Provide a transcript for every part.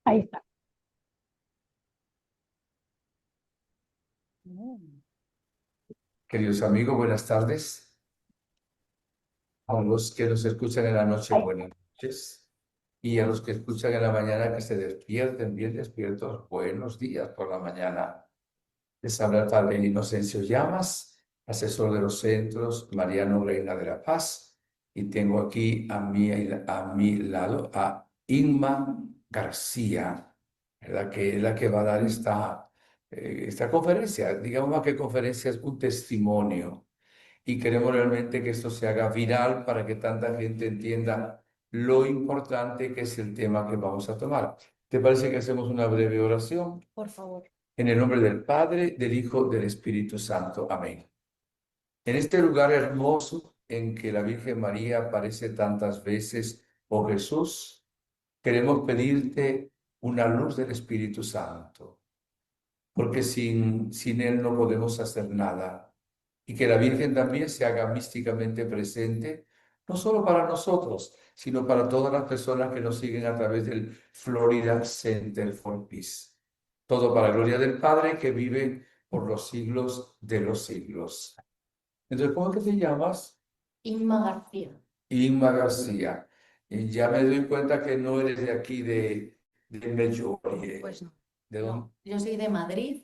Ahí está. Queridos amigos, buenas tardes. A los que nos escuchan en la noche, Ahí. buenas noches. Y a los que escuchan en la mañana, que se despierten bien despiertos, buenos días por la mañana. Les habla el Padre Inocencio Llamas, asesor de los centros Mariano Reina de la Paz. Y tengo aquí a mi lado a Inma García, ¿verdad? Que es la que va a dar esta conferencia. Digamos más que conferencia, es un testimonio y queremos realmente que esto se haga viral para que tanta gente entienda lo importante que es el tema que vamos a tomar. ¿Te parece que hacemos una breve oración? Por favor. En el nombre del Padre, del Hijo, del Espíritu Santo. Amén. En este lugar hermoso en que la Virgen María aparece tantas veces, oh Jesús, queremos pedirte una luz del Espíritu Santo, porque sin Él no podemos hacer nada. Y que la Virgen también se haga místicamente presente, no solo para nosotros, sino para todas las personas que nos siguen a través del Florida Center for Peace. Todo para gloria del Padre que vive por los siglos de los siglos. Entonces, ¿cómo es que te llamas? Inma García. Inma García. Y ya me doy cuenta que no eres de aquí, de Medjugorje. Pues no. ¿De dónde? No, yo soy de Madrid,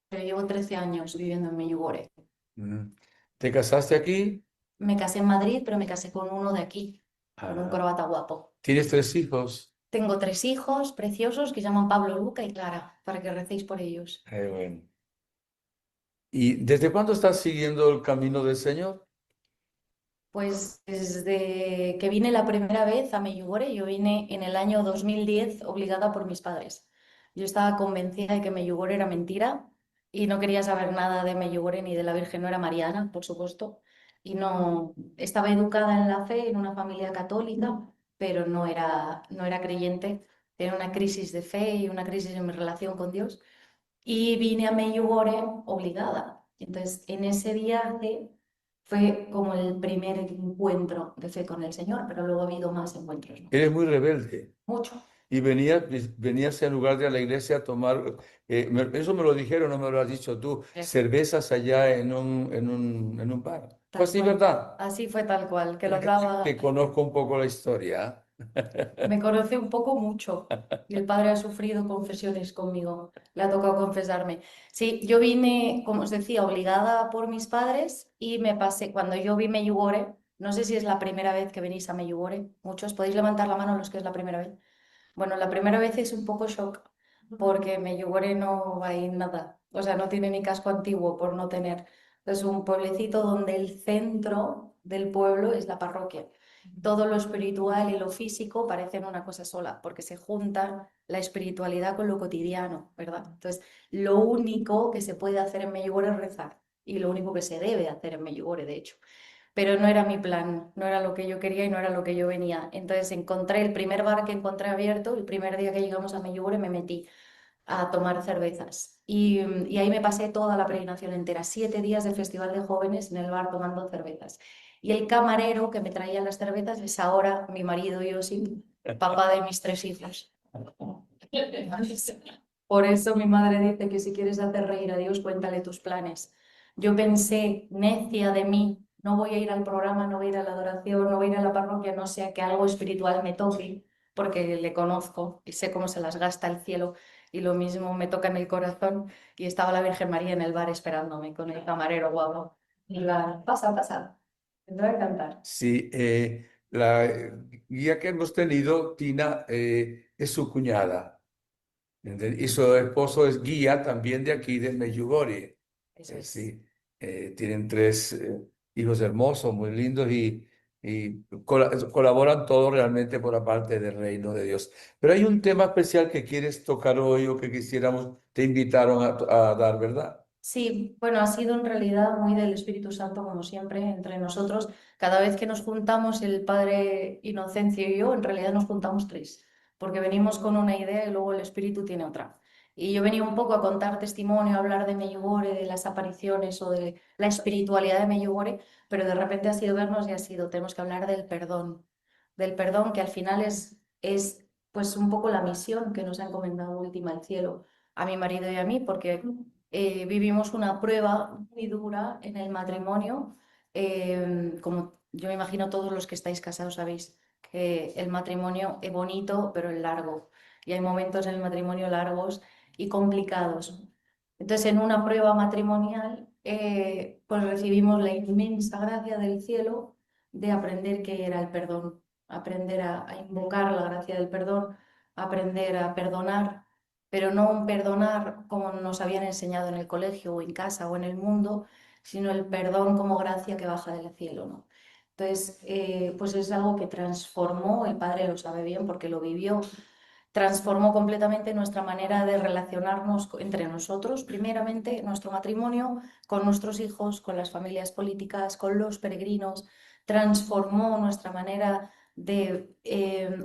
pero llevo 13 años viviendo en Medjugorje. Mm. ¿Te casaste aquí? Me casé en Madrid, pero me casé con uno de aquí, con un Ah. corbata guapo. ¿Tienes 3 hijos? Tengo 3 hijos preciosos que se llaman Pablo, Luca y Clara, para que recéis por ellos. Bueno. ¿Y desde cuándo estás siguiendo el camino del Señor? Pues desde que vine la primera vez a Medjugorje, yo vine en el año 2010 obligada por mis padres. Yo estaba convencida de que Medjugorje era mentira y no quería saber nada de Medjugorje ni de la Virgen, no era mariana, por supuesto, y no estaba educada en la fe, en una familia católica, pero no era creyente. Tenía una crisis de fe y una crisis en mi relación con Dios y vine a Medjugorje obligada. Entonces, en ese viaje fue como el primer encuentro de fe con el Señor, pero luego ha habido más encuentros, ¿no? Eres muy rebelde. Mucho. Y venías en lugar de a la iglesia a tomar, eso me lo dijeron, no me lo has dicho tú, cervezas allá en un bar. Tal Pues sí, cual. ¿verdad? Así fue tal cual, que lo Que hablaba. conozco un poco la historia. Me conoce un poco mucho y el padre ha sufrido confesiones conmigo, le ha tocado confesarme. Sí, yo vine, como os decía, obligada por mis padres y me pasé, cuando yo vi Medjugorje, no sé si es la primera vez que venís a Medjugorje, muchos, podéis levantar la mano los que es la primera vez. Bueno, la primera vez es un poco shock porque en Medjugorje no hay nada, o sea, no tiene ni casco antiguo por no tener. Es un pueblecito donde el centro del pueblo es la parroquia. Todo lo espiritual y lo físico parecen una cosa sola, porque se junta la espiritualidad con lo cotidiano, ¿verdad? Entonces, lo único que se puede hacer en Medjugorje es rezar, y lo único que se debe hacer en Medjugorje, de hecho. Pero no era mi plan, no era lo que yo quería y no era lo que yo venía. Entonces, encontré el primer bar que encontré abierto, el primer día que llegamos a Medjugorje me metí a tomar cervezas. Y ahí me pasé toda la peregrinación entera, 7 días del Festival de Jóvenes en el bar tomando cervezas. Y el camarero que me traía las cervezas es ahora mi marido Yossi, papá de mis 3 hijos. Por eso mi madre dice que si quieres hacer reír a Dios, cuéntale tus planes. Yo pensé, necia de mí, no voy a ir al programa, no voy a ir a la adoración, no voy a ir a la parroquia, no sea que algo espiritual me toque, porque le conozco y sé cómo se las gasta el cielo. Y lo mismo me toca en el corazón. Y estaba la Virgen María en el bar esperándome con el camarero guapo. Y la, pasa, pasa. Te va a encantar. Sí, la guía que hemos tenido, Tina, es su cuñada. Y su esposo es guía también de aquí, de Medjugorje. Eso es. Sí, tienen 3 hijos hermosos, muy lindos y colaboran todos realmente por la parte del reino de Dios. Pero hay un tema especial que quieres tocar hoy o que quisiéramos, te invitaron a dar, ¿verdad? Sí, bueno, ha sido en realidad muy del Espíritu Santo, como siempre, entre nosotros. Cada vez que nos juntamos, el Padre Inocencio y yo, en realidad nos juntamos tres, porque venimos con una idea y luego el Espíritu tiene otra. Y yo venía un poco a contar testimonio, a hablar de Medjugorje, de las apariciones o de la espiritualidad de Medjugorje, pero de repente ha sido vernos y ha sido, tenemos que hablar del perdón que al final es pues un poco la misión que nos ha encomendado última el cielo a mi marido y a mí, porque vivimos una prueba muy dura en el matrimonio. Como yo me imagino todos los que estáis casados sabéis que el matrimonio es bonito, pero es largo. Y hay momentos en el matrimonio largos y complicados. Entonces, en una prueba matrimonial, pues recibimos la inmensa gracia del cielo de aprender qué era el perdón, aprender a invocar la gracia del perdón, aprender a perdonar, pero no un perdonar como nos habían enseñado en el colegio o en casa o en el mundo, sino el perdón como gracia que baja del cielo, ¿no? Entonces, pues es algo que transformó, el padre lo sabe bien porque lo vivió, transformó completamente nuestra manera de relacionarnos entre nosotros, primeramente nuestro matrimonio, con nuestros hijos, con las familias políticas, con los peregrinos, transformó nuestra manera de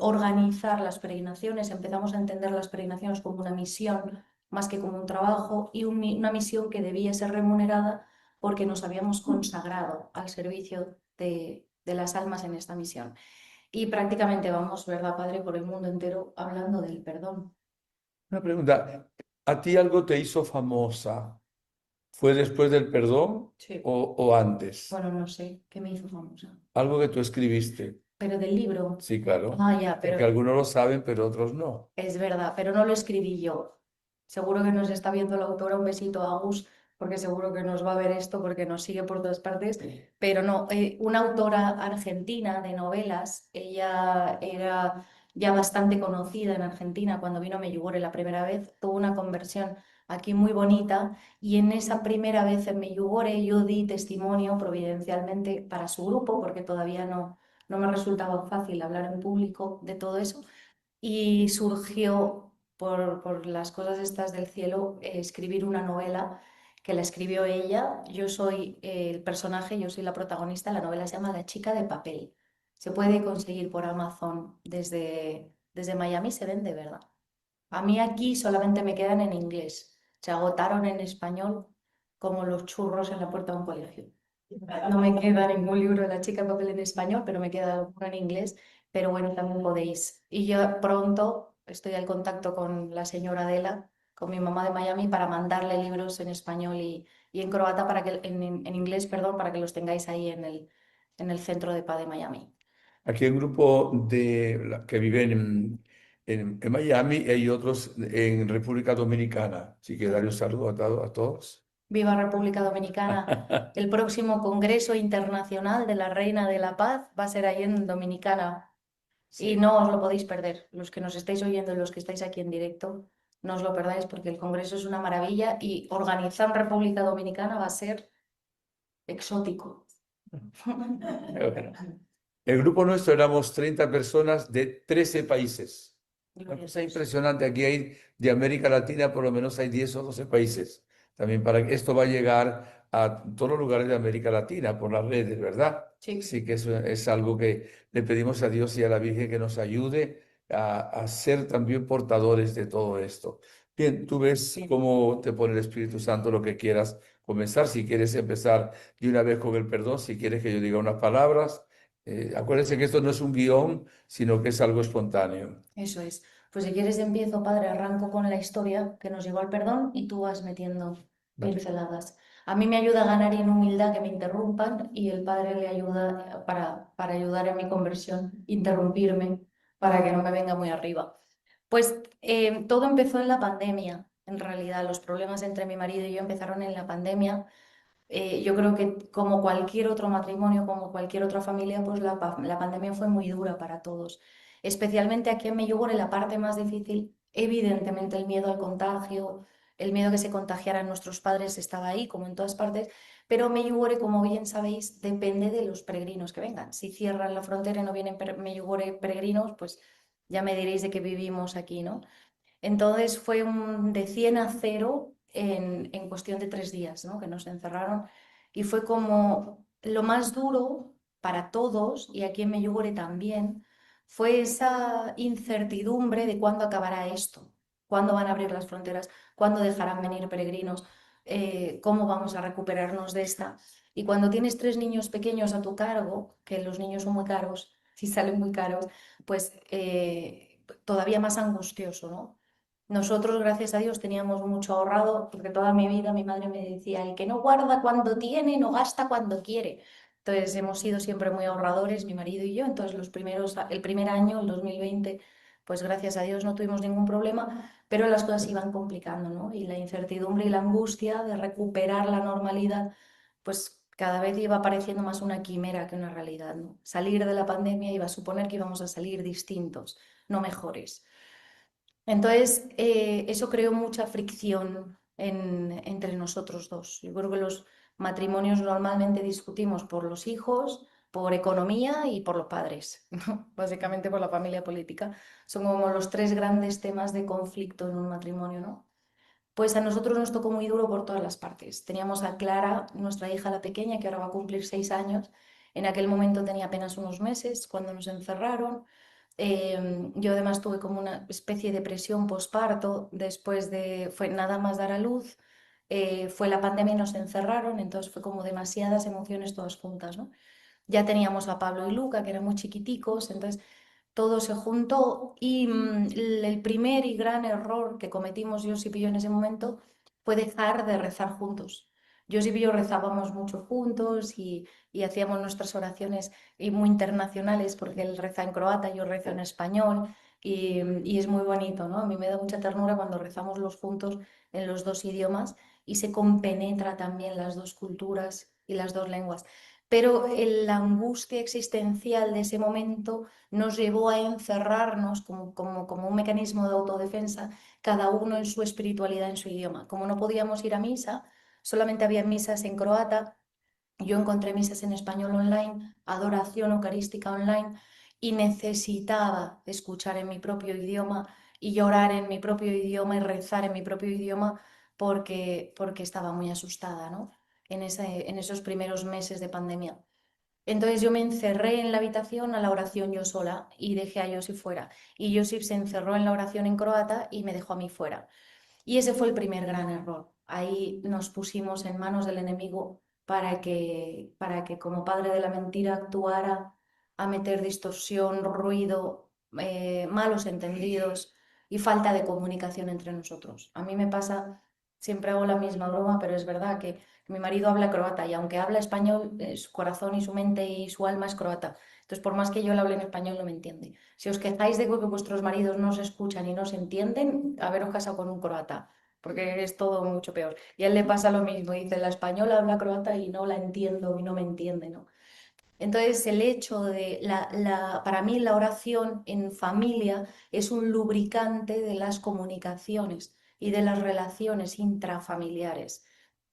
organizar las peregrinaciones, empezamos a entender las peregrinaciones como una misión más que como un trabajo y una misión que debía ser remunerada porque nos habíamos consagrado al servicio de las almas en esta misión. Y prácticamente vamos, ¿verdad, Padre?, por el mundo entero hablando del perdón. Una pregunta, ¿a ti algo te hizo famosa? ¿Fue después del perdón Sí. o antes? Bueno, no sé, ¿qué me hizo famosa? Algo que tú escribiste. Pero del libro. Sí, claro. Ah, ya, Porque pero algunos lo saben, pero otros no. es verdad, pero no lo escribí yo. Seguro que nos está viendo la autora, un besito a Agus, porque seguro que nos va a ver esto porque nos sigue por todas partes. Pero no, una autora argentina de novelas, ella era ya bastante conocida en Argentina cuando vino a Medjugorje la primera vez, tuvo una conversión aquí muy bonita y en esa primera vez en Medjugorje yo di testimonio providencialmente para su grupo porque todavía no me resultaba fácil hablar en público de todo eso y surgió por las cosas estas del cielo escribir una novela que la escribió ella. Yo soy el personaje, yo soy la protagonista. La novela se llama La chica de papel. Se puede conseguir por Amazon desde Miami, se vende, ¿verdad? A mí aquí solamente me quedan en inglés. Se agotaron en español como los churros en la puerta de un colegio. No me queda ningún libro de La chica de papel en español, pero me queda alguno en inglés. Pero bueno, también podéis. Y yo pronto estoy al contacto con la señora Adela, con mi mamá de Miami, para mandarle libros en español y en croata, para que, en inglés, perdón, para que los tengáis ahí en el centro de paz de Miami. Aquí hay un grupo que viven en Miami y hay otros en República Dominicana. Así que darle un saludo a todos. Viva República Dominicana. El próximo Congreso Internacional de la Reina de la Paz va a ser ahí en Dominicana. Y Sí. no os lo podéis perder. Los que nos estáis oyendo y los que estáis aquí en directo, no os lo perdáis porque el Congreso es una maravilla y organizar República Dominicana va a ser exótico. Bueno. El grupo nuestro éramos 30 personas de 13 países. Una Gloria a cosa Dios. impresionante. Aquí hay de América Latina, por lo menos hay 10 o 12 países. También para que esto va a llegar a todos los lugares de América Latina por las redes, ¿verdad? Sí. Sí que eso es algo que le pedimos a Dios y a la Virgen que nos ayude a ser también portadores de todo esto. Bien, tú ves cómo te pone el Espíritu Santo lo que quieras comenzar. Si quieres empezar de una vez con el perdón, si quieres que yo diga unas palabras. Acuérdense que esto no es un guión, sino que es algo espontáneo. Eso es. Pues si quieres empiezo, padre, arranco con la historia que nos llevó al perdón y tú vas metiendo Vale. pinceladas. A mí me ayuda a ganar en humildad que me interrumpan y el padre le ayuda para ayudar en mi conversión, interrumpirme para que no me venga muy arriba. Pues todo empezó en la pandemia, en realidad. Los problemas entre mi marido y yo empezaron en la pandemia. Yo creo que como cualquier otro matrimonio, como cualquier otra familia, pues la pandemia fue muy dura para todos. Especialmente aquí en Medjugorje, la parte más difícil, evidentemente el miedo al contagio, el miedo a que se contagiaran nuestros padres estaba ahí, como en todas partes, pero Medjugorje, como bien sabéis, depende de los peregrinos que vengan. Si cierran la frontera y no vienen Medjugorje peregrinos, pues ya me diréis de qué vivimos aquí, ¿no? Entonces fue de 100 a 0 en cuestión de 3 días, ¿no? Que nos encerraron y fue como lo más duro para todos, y aquí en Medjugorje también, fue esa incertidumbre de cuándo acabará esto, cuándo van a abrir las fronteras, cuándo dejarán venir peregrinos, cómo vamos a recuperarnos de esta. Y cuando tienes 3 niños pequeños a tu cargo, que los niños son muy caros, si salen muy caros, pues todavía más angustioso, ¿no? Nosotros, gracias a Dios, teníamos mucho ahorrado, porque toda mi vida mi madre me decía, el que no guarda cuando tiene, no gasta cuando quiere. Entonces hemos sido siempre muy ahorradores, mi marido y yo. Entonces el primer año, el 2020, pues gracias a Dios no tuvimos ningún problema, pero las cosas se iban complicando, ¿no? Y la incertidumbre y la angustia de recuperar la normalidad, pues cada vez iba pareciendo más una quimera que una realidad, ¿no? Salir de la pandemia iba a suponer que íbamos a salir distintos, no mejores. Entonces, eso creó mucha fricción entre nosotros dos. Yo creo que los matrimonios normalmente discutimos por los hijos, por economía y por los padres, ¿no? Básicamente por la familia política. Son como los tres grandes temas de conflicto en un matrimonio, ¿no? Pues a nosotros nos tocó muy duro por todas las partes. Teníamos a Clara, nuestra hija la pequeña, que ahora va a cumplir 6 años. En aquel momento tenía apenas unos meses cuando nos encerraron. Yo además tuve como una especie de depresión posparto después de, fue nada más dar a luz, fue la pandemia y nos encerraron, entonces fue como demasiadas emociones todas juntas, ¿no? Ya teníamos a Pablo y Luca, que eran muy chiquiticos, entonces todo se juntó y el primer y gran error que cometimos Josip y yo en ese momento fue dejar de rezar juntos. Josip y yo rezábamos mucho juntos y hacíamos nuestras oraciones y muy internacionales porque él reza en croata, yo rezo en español y es muy bonito, ¿no? A mí me da mucha ternura cuando rezamos los juntos en los dos idiomas y se compenetra también las dos culturas y las dos lenguas. Pero la angustia existencial de ese momento nos llevó a encerrarnos como un mecanismo de autodefensa, cada uno en su espiritualidad, en su idioma. Como no podíamos ir a misa, solamente había misas en croata, yo encontré misas en español online, adoración eucarística online, y necesitaba escuchar en mi propio idioma y llorar en mi propio idioma y rezar en mi propio idioma porque estaba muy asustada, ¿no? En esos primeros meses de pandemia. Entonces yo me encerré en la habitación a la oración yo sola y dejé a Josip fuera. Y Josip se encerró en la oración en croata y me dejó a mí fuera. Y ese fue el primer gran error. Ahí nos pusimos en manos del enemigo para que como padre de la mentira actuara a meter distorsión, ruido, malos entendidos y falta de comunicación entre nosotros. A mí me pasa, siempre hago la misma broma, pero es verdad que mi marido habla croata y aunque habla español, su corazón y su mente y su alma es croata. Entonces, por más que yo le hable en español, no me entiende. Si os quejáis de que vuestros maridos no se escuchan y no se entienden, haberos casado con un croata, porque es todo mucho peor. Y a él le pasa lo mismo, dice, la española habla croata y no la entiendo y no me entiende, ¿no? Entonces, el hecho de, para mí la oración en familia es un lubricante de las comunicaciones y de las relaciones intrafamiliares.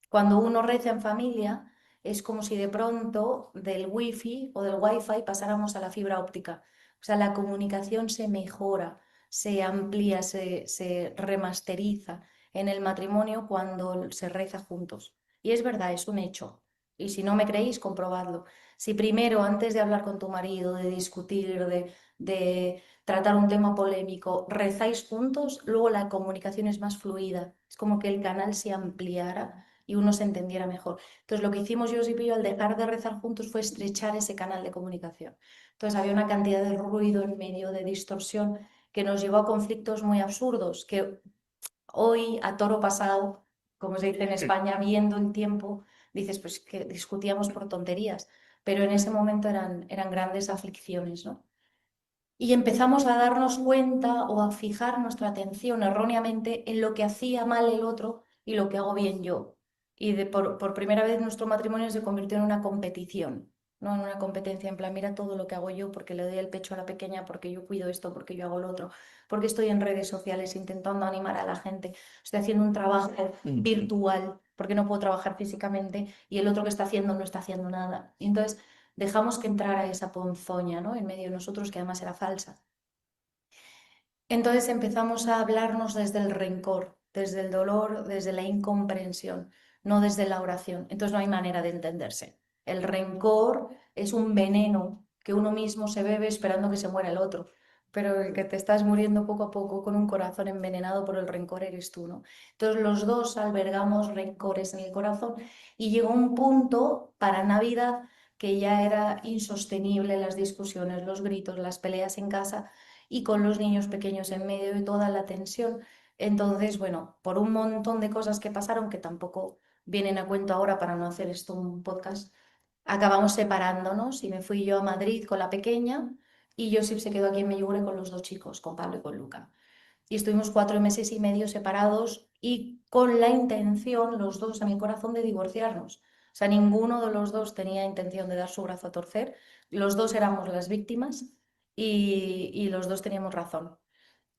Cuando uno reza en familia, es como si de pronto del wifi o del wifi pasáramos a la fibra óptica. O sea, la comunicación se mejora, se amplía, se remasteriza en el matrimonio cuando se reza juntos. Y es verdad, es un hecho. Y si no me creéis, comprobadlo. Si primero, antes de hablar con tu marido, de discutir, de tratar un tema polémico, rezáis juntos, luego la comunicación es más fluida. Es como que el canal se ampliara y uno se entendiera mejor. Entonces, lo que hicimos yo y Pillo al dejar de rezar juntos fue estrechar ese canal de comunicación. Entonces, había una cantidad de ruido en medio, de distorsión, que nos llevó a conflictos muy absurdos, que hoy, a toro pasado, como se dice en España, viendo el tiempo, dices, pues que discutíamos por tonterías, pero en ese momento eran grandes aflicciones, ¿no? Y empezamos a darnos cuenta o a fijar nuestra atención erróneamente en lo que hacía mal el otro y lo que hago bien yo. Y por primera vez nuestro matrimonio se convirtió en una competición, no en una competencia en plan, mira todo lo que hago yo porque le doy el pecho a la pequeña, porque yo cuido esto, porque yo hago lo otro, porque estoy en redes sociales intentando animar a la gente, estoy haciendo un trabajo virtual porque no puedo trabajar físicamente y el otro que está haciendo no está haciendo nada. Y entonces dejamos que entrara esa ponzoña, ¿no? En medio de nosotros, que además era falsa. Entonces empezamos a hablarnos desde el rencor, desde el dolor, desde la incomprensión, no desde la oración. Entonces no hay manera de entenderse. El rencor es un veneno que uno mismo se bebe esperando que se muera el otro, pero el que te estás muriendo poco a poco con un corazón envenenado por el rencor eres tú, ¿no? Entonces los dos albergamos rencores en el corazón y llegó un punto para Navidad que ya era insostenible las discusiones, los gritos, las peleas en casa y con los niños pequeños en medio de toda la tensión. Entonces, bueno, por un montón de cosas que pasaron, que tampoco vienen a cuento ahora para no hacer esto un podcast, acabamos separándonos y me fui yo a Madrid con la pequeña y Josip se quedó aquí en Medjugorje con los dos chicos, con Pablo y con Luca. Y estuvimos 4 meses y medio separados y con la intención, los dos a mi corazón, de divorciarnos. O sea, ninguno de los dos tenía intención de dar su brazo a torcer. Los dos éramos las víctimas y los dos teníamos razón.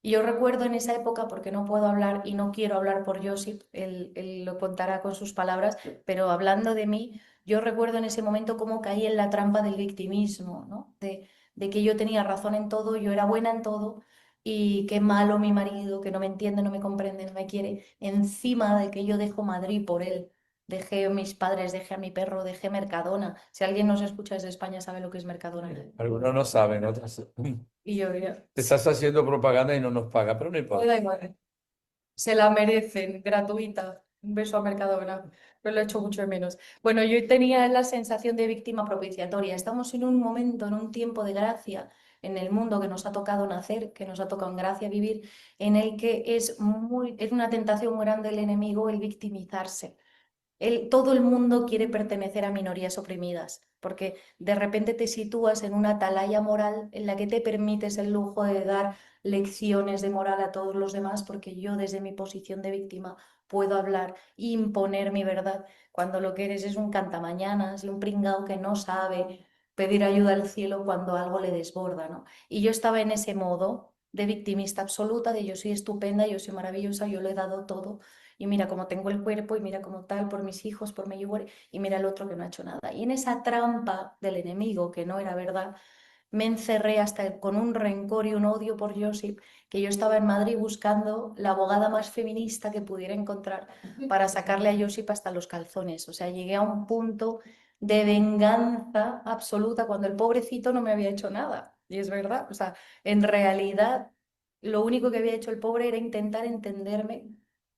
Y yo recuerdo en esa época, porque no puedo hablar y no quiero hablar por Josip, él lo contará con sus palabras, pero hablando de mí, yo recuerdo en ese momento cómo caí en la trampa del victimismo, ¿no? De que yo tenía razón en todo, yo era buena en todo y qué malo mi marido, que no me entiende, no me comprende, no me quiere, encima de que yo dejo Madrid por él. Dejé a mis padres, dejé a mi perro, dejé Mercadona. Si alguien nos escucha desde España sabe lo que es Mercadona. Algunos no saben, otros. Y yo, ya, Te estás haciendo propaganda y no nos paga, pero no me importa. da igual. Se la merecen, gratuita. Un beso a Mercadona, pero lo he hecho mucho de menos. Bueno, yo tenía la sensación de víctima propiciatoria. Estamos en un momento, en un tiempo de gracia en el mundo que nos ha tocado nacer, que nos ha tocado en gracia vivir, en el que es una tentación muy grande del enemigo el victimizarse. Todo el mundo quiere pertenecer a minorías oprimidas, porque de repente te sitúas en una atalaya moral en la que te permites el lujo de dar lecciones de moral a todos los demás, porque yo desde mi posición de víctima puedo hablar e imponer mi verdad, cuando lo que eres es un cantamañanas y un pringao que no sabe pedir ayuda al cielo cuando algo le desborda, ¿no? Y yo estaba en ese modo de victimista absoluta, de yo soy estupenda, yo soy maravillosa, yo lo he dado todo y mira cómo tengo el cuerpo y mira cómo tal por mis hijos, por mi yogurt y mira el otro que no ha hecho nada. Y en esa trampa del enemigo, que no era verdad, me encerré hasta con un rencor y un odio por Josip, que yo estaba en Madrid buscando la abogada más feminista que pudiera encontrar para sacarle a Josip hasta los calzones. O sea, llegué a un punto de venganza absoluta cuando el pobrecito no me había hecho nada. Y es verdad, o sea, en realidad lo único que había hecho el pobre era intentar entenderme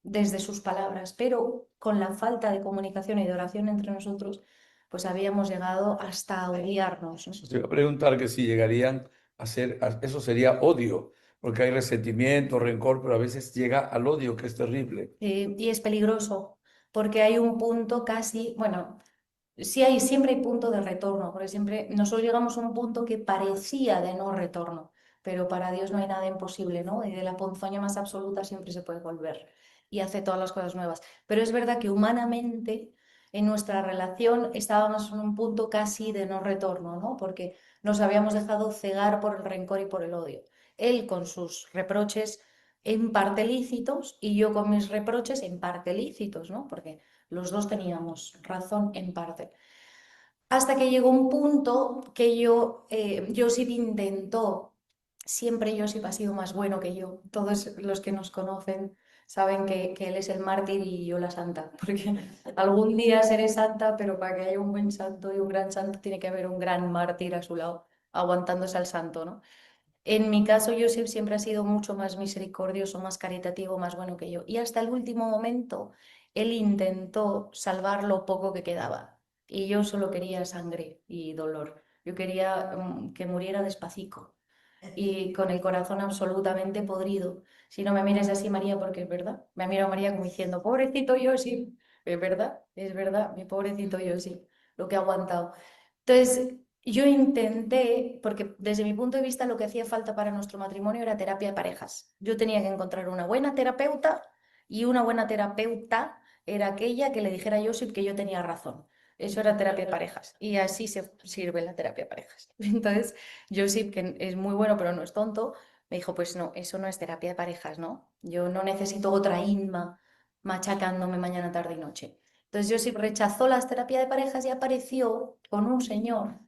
desde sus palabras, pero con la falta de comunicación y de oración entre nosotros, pues habíamos llegado hasta odiarnos, ¿no? Te iba a preguntar que si llegarían a ser, eso sería odio, porque hay resentimiento, rencor, pero a veces llega al odio, que es terrible. Y es peligroso, porque hay un punto casi, bueno, sí siempre hay punto de retorno, porque siempre nosotros llegamos a un punto que parecía de no retorno, pero para Dios no hay nada imposible, ¿no? Y de la ponzoña más absoluta siempre se puede volver y hace todas las cosas nuevas. Pero es verdad que humanamente en nuestra relación estábamos en un punto casi de no retorno, ¿no? Porque nos habíamos dejado cegar por el rencor y por el odio. Él con sus reproches en parte lícitos y yo con mis reproches en parte lícitos, ¿no? Porque los dos teníamos razón en parte. Hasta que llegó un punto que Josip intentó, siempre Josip ha sido más bueno que yo. Todos los que nos conocen saben que él es el mártir y yo la santa, porque algún día seré santa, pero para que haya un buen santo y un gran santo tiene que haber un gran mártir a su lado, aguantándose al santo, ¿no? En mi caso, Josep siempre ha sido mucho más misericordioso, más caritativo, más bueno que yo. Y hasta el último momento, él intentó salvar lo poco que quedaba. Y yo solo quería sangre y dolor. Yo quería que muriera despacito y con el corazón absolutamente podrido. Si no me mires así, María, porque es verdad. Me ha mirado María como diciendo, pobrecito Josep. Es verdad, mi pobrecito Josep, lo que ha aguantado. Entonces, yo intenté, porque desde mi punto de vista lo que hacía falta para nuestro matrimonio era terapia de parejas. Yo tenía que encontrar una buena terapeuta y una buena terapeuta era aquella que le dijera a Josip que yo tenía razón. Eso era terapia de parejas y así se sirve la terapia de parejas. Entonces, Josip, que es muy bueno pero no es tonto, me dijo, pues no, eso no es terapia de parejas, ¿no? Yo no necesito otra Inma machacándome mañana, tarde y noche. Entonces Josip rechazó las terapias de parejas y apareció con un señor,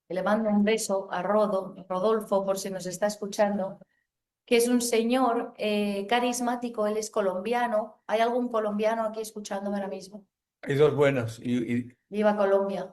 que le mando un beso a Rodolfo, por si nos está escuchando, que es un señor carismático, él es colombiano. ¿Hay algún colombiano aquí escuchándome ahora mismo? Hay dos buenos. Viva Colombia.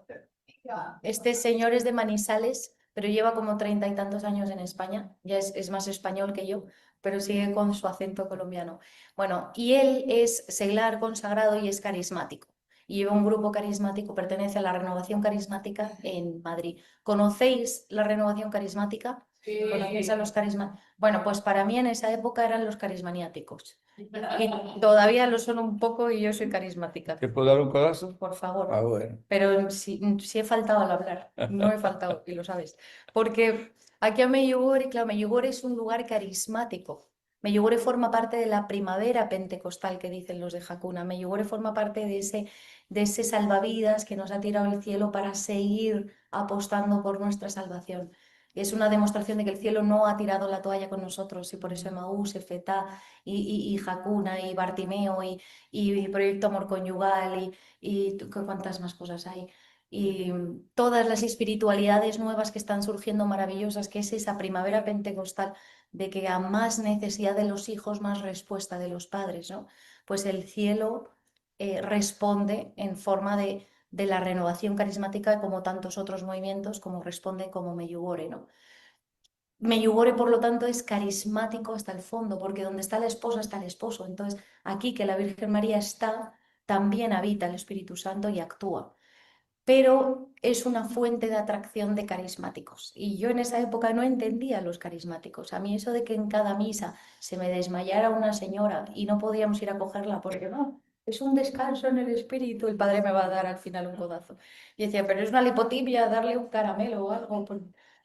Este señor es de Manizales, pero lleva como 30 y tantos años en España. Ya es más español que yo, pero sigue con su acento colombiano. Bueno, y él es seglar consagrado y es carismático. Y lleva un grupo carismático, pertenece a la Renovación Carismática en Madrid. ¿Conocéis la Renovación Carismática? ¿Conocéis a los carismáticos? Bueno, pues para mí en esa época eran los carismaniáticos. Y todavía lo son un poco y yo soy carismática. ¿Te puedo dar un codazo? Por favor. Ah, bueno. Pero sí he faltado al hablar, no he faltado, y lo sabes. Porque aquí a Medjugorje, claro, Medjugorje es un lugar carismático. Medjugorje forma parte de la primavera pentecostal que dicen los de Hakuna. Medjugorje forma parte de ese salvavidas que nos ha tirado el cielo para seguir apostando por nuestra salvación. Es una demostración de que el cielo no ha tirado la toalla con nosotros y por eso Emaús, Efetá y Hakuna y Bartimeo y Proyecto Amor Conyugal y cuántas más cosas hay. Y todas las espiritualidades nuevas que están surgiendo maravillosas, que es esa primavera pentecostal de que a más necesidad de los hijos, más respuesta de los padres, ¿no? Pues el cielo responde en forma de la renovación carismática como tantos otros movimientos, como responde como Medjugorje, ¿no? Medjugorje, por lo tanto, es carismático hasta el fondo, porque donde está la esposa está el esposo. Entonces, aquí que la Virgen María está, también habita el Espíritu Santo y actúa. Pero es una fuente de atracción de carismáticos. Y yo en esa época no entendía los carismáticos. A mí eso de que en cada misa se me desmayara una señora y no podíamos ir a cogerla porque no, es un descanso en el espíritu, el padre me va a dar al final un codazo. Y decía, pero es una lipotibia, darle un caramelo o algo,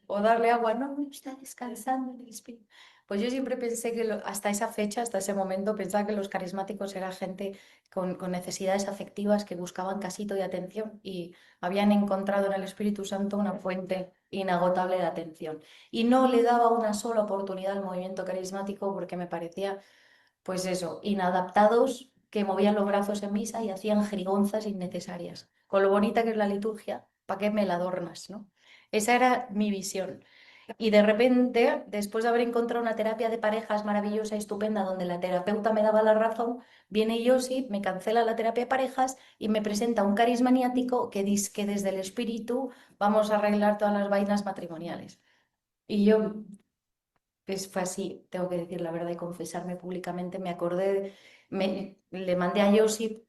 o darle agua. No, no, está descansando en el espíritu. Pues yo siempre pensé que hasta esa fecha, hasta ese momento, pensaba que los carismáticos era gente con necesidades afectivas que buscaban casito y atención y habían encontrado en el Espíritu Santo una fuente inagotable de atención. Y no le daba una sola oportunidad al movimiento carismático porque me parecía, pues eso, inadaptados que movían los brazos en misa y hacían jerigonzas innecesarias. Con lo bonita que es la liturgia, ¿para qué me la adornas, no? Esa era mi visión. Y de repente, después de haber encontrado una terapia de parejas maravillosa y estupenda, donde la terapeuta me daba la razón, viene Yossi, me cancela la terapia de parejas y me presenta un carismaniático que dice que desde el espíritu vamos a arreglar todas las vainas matrimoniales. Y yo, pues fue así, tengo que decir la verdad y confesarme públicamente, me acordé, le mandé a Yossi.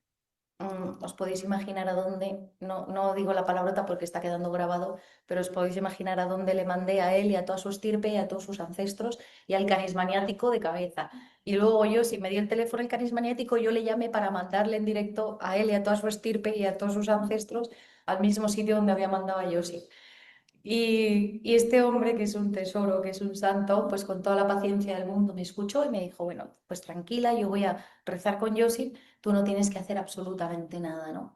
Os podéis imaginar a dónde, no, no digo la palabrota porque está quedando grabado, pero os podéis imaginar a dónde le mandé a él y a toda su estirpe y a todos sus ancestros y al carismaniático de cabeza. Y luego yo, si me dio el teléfono el carismaniático, yo le llamé para mandarle en directo a él y a toda su estirpe y a todos sus ancestros al mismo sitio donde había mandado a Yossi. Y este hombre, que es un tesoro, que es un santo, pues con toda la paciencia del mundo me escuchó y me dijo, bueno, pues tranquila, yo voy a rezar con Josip, tú no tienes que hacer absolutamente nada, ¿no?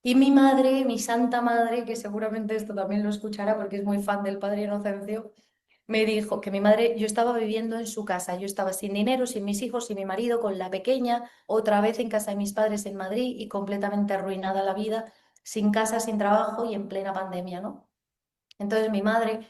Y mi madre, mi santa madre, que seguramente esto también lo escuchará porque es muy fan del Padre Inocencio, me dijo que mi madre, yo estaba viviendo en su casa, yo estaba sin dinero, sin mis hijos, sin mi marido, con la pequeña, otra vez en casa de mis padres en Madrid y completamente arruinada la vida, sin casa, sin trabajo y en plena pandemia, ¿no? Entonces mi madre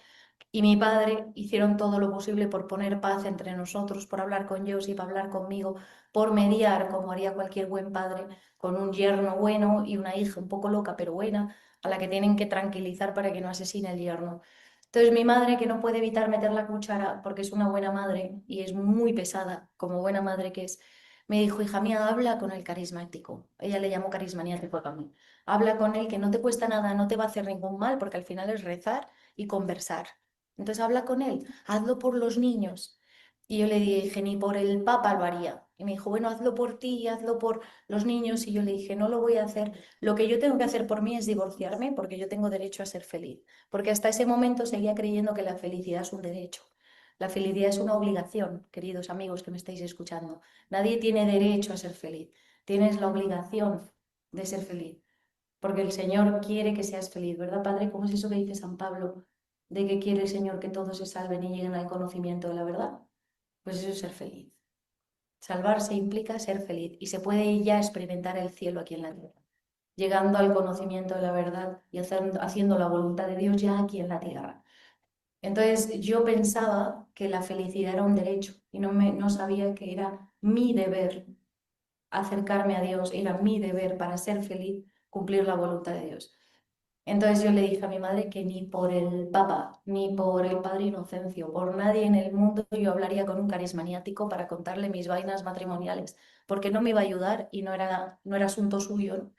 y mi padre hicieron todo lo posible por poner paz entre nosotros, por hablar con Josip, por hablar conmigo, por mediar, como haría cualquier buen padre, con un yerno bueno y una hija un poco loca, pero buena, a la que tienen que tranquilizar para que no asesine el yerno. Entonces mi madre, que no puede evitar meter la cuchara porque es una buena madre y es muy pesada, como buena madre que es, me dijo, hija mía, habla con el carismático. Ella le llamó carismaniático también. Habla con él, que no te cuesta nada, no te va a hacer ningún mal, porque al final es rezar y conversar. Entonces habla con él, hazlo por los niños. Y yo le dije, ni por el Papa lo haría. Y me dijo, bueno, hazlo por ti y hazlo por los niños. Y yo le dije, no lo voy a hacer. Lo que yo tengo que hacer por mí es divorciarme porque yo tengo derecho a ser feliz. Porque hasta ese momento seguía creyendo que la felicidad es un derecho. La felicidad es una obligación, queridos amigos que me estáis escuchando. Nadie tiene derecho a ser feliz. Tienes la obligación de ser feliz. Porque el Señor quiere que seas feliz, ¿verdad, Padre? ¿Cómo es eso que dice San Pablo? De que quiere el Señor que todos se salven y lleguen al conocimiento de la verdad. Pues eso es ser feliz. Salvarse implica ser feliz y se puede ya experimentar el cielo aquí en la tierra, llegando al conocimiento de la verdad y haciendo la voluntad de Dios ya aquí en la tierra. Entonces yo pensaba que la felicidad era un derecho y no sabía que era mi deber acercarme a Dios, era mi deber para ser feliz cumplir la voluntad de Dios. Entonces yo le dije a mi madre que ni por el Papa, ni por el Padre Inocencio, por nadie en el mundo yo hablaría con un carismaniático para contarle mis vainas matrimoniales, porque no me iba a ayudar y no era asunto suyo, ¿no?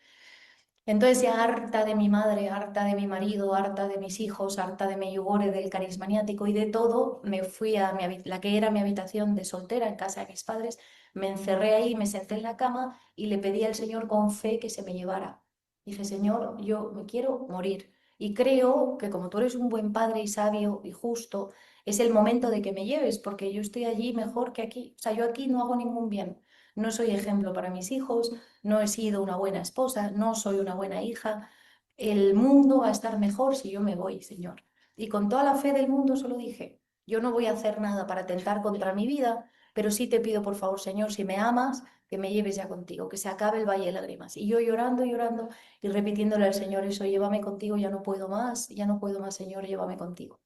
Entonces ya harta de mi madre, harta de mi marido, harta de mis hijos, harta de Meyugore, del carismaniático y de todo, me fui a la que era mi habitación de soltera en casa de mis padres, me encerré ahí, me senté en la cama y le pedí al Señor con fe que se me llevara. Dije, Señor, yo me quiero morir y creo que como tú eres un buen padre y sabio y justo, es el momento de que me lleves porque yo estoy allí mejor que aquí. O sea, yo aquí no hago ningún bien. No soy ejemplo para mis hijos, no he sido una buena esposa, no soy una buena hija. El mundo va a estar mejor si yo me voy, Señor. Y con toda la fe del mundo solo dije, yo no voy a hacer nada para atentar contra mi vida, pero sí te pido, por favor, Señor, si me amas, que me lleves ya contigo, que se acabe el valle de lágrimas. Y yo llorando, llorando y repitiéndole al Señor eso, llévame contigo, ya no puedo más, ya no puedo más, Señor, llévame contigo.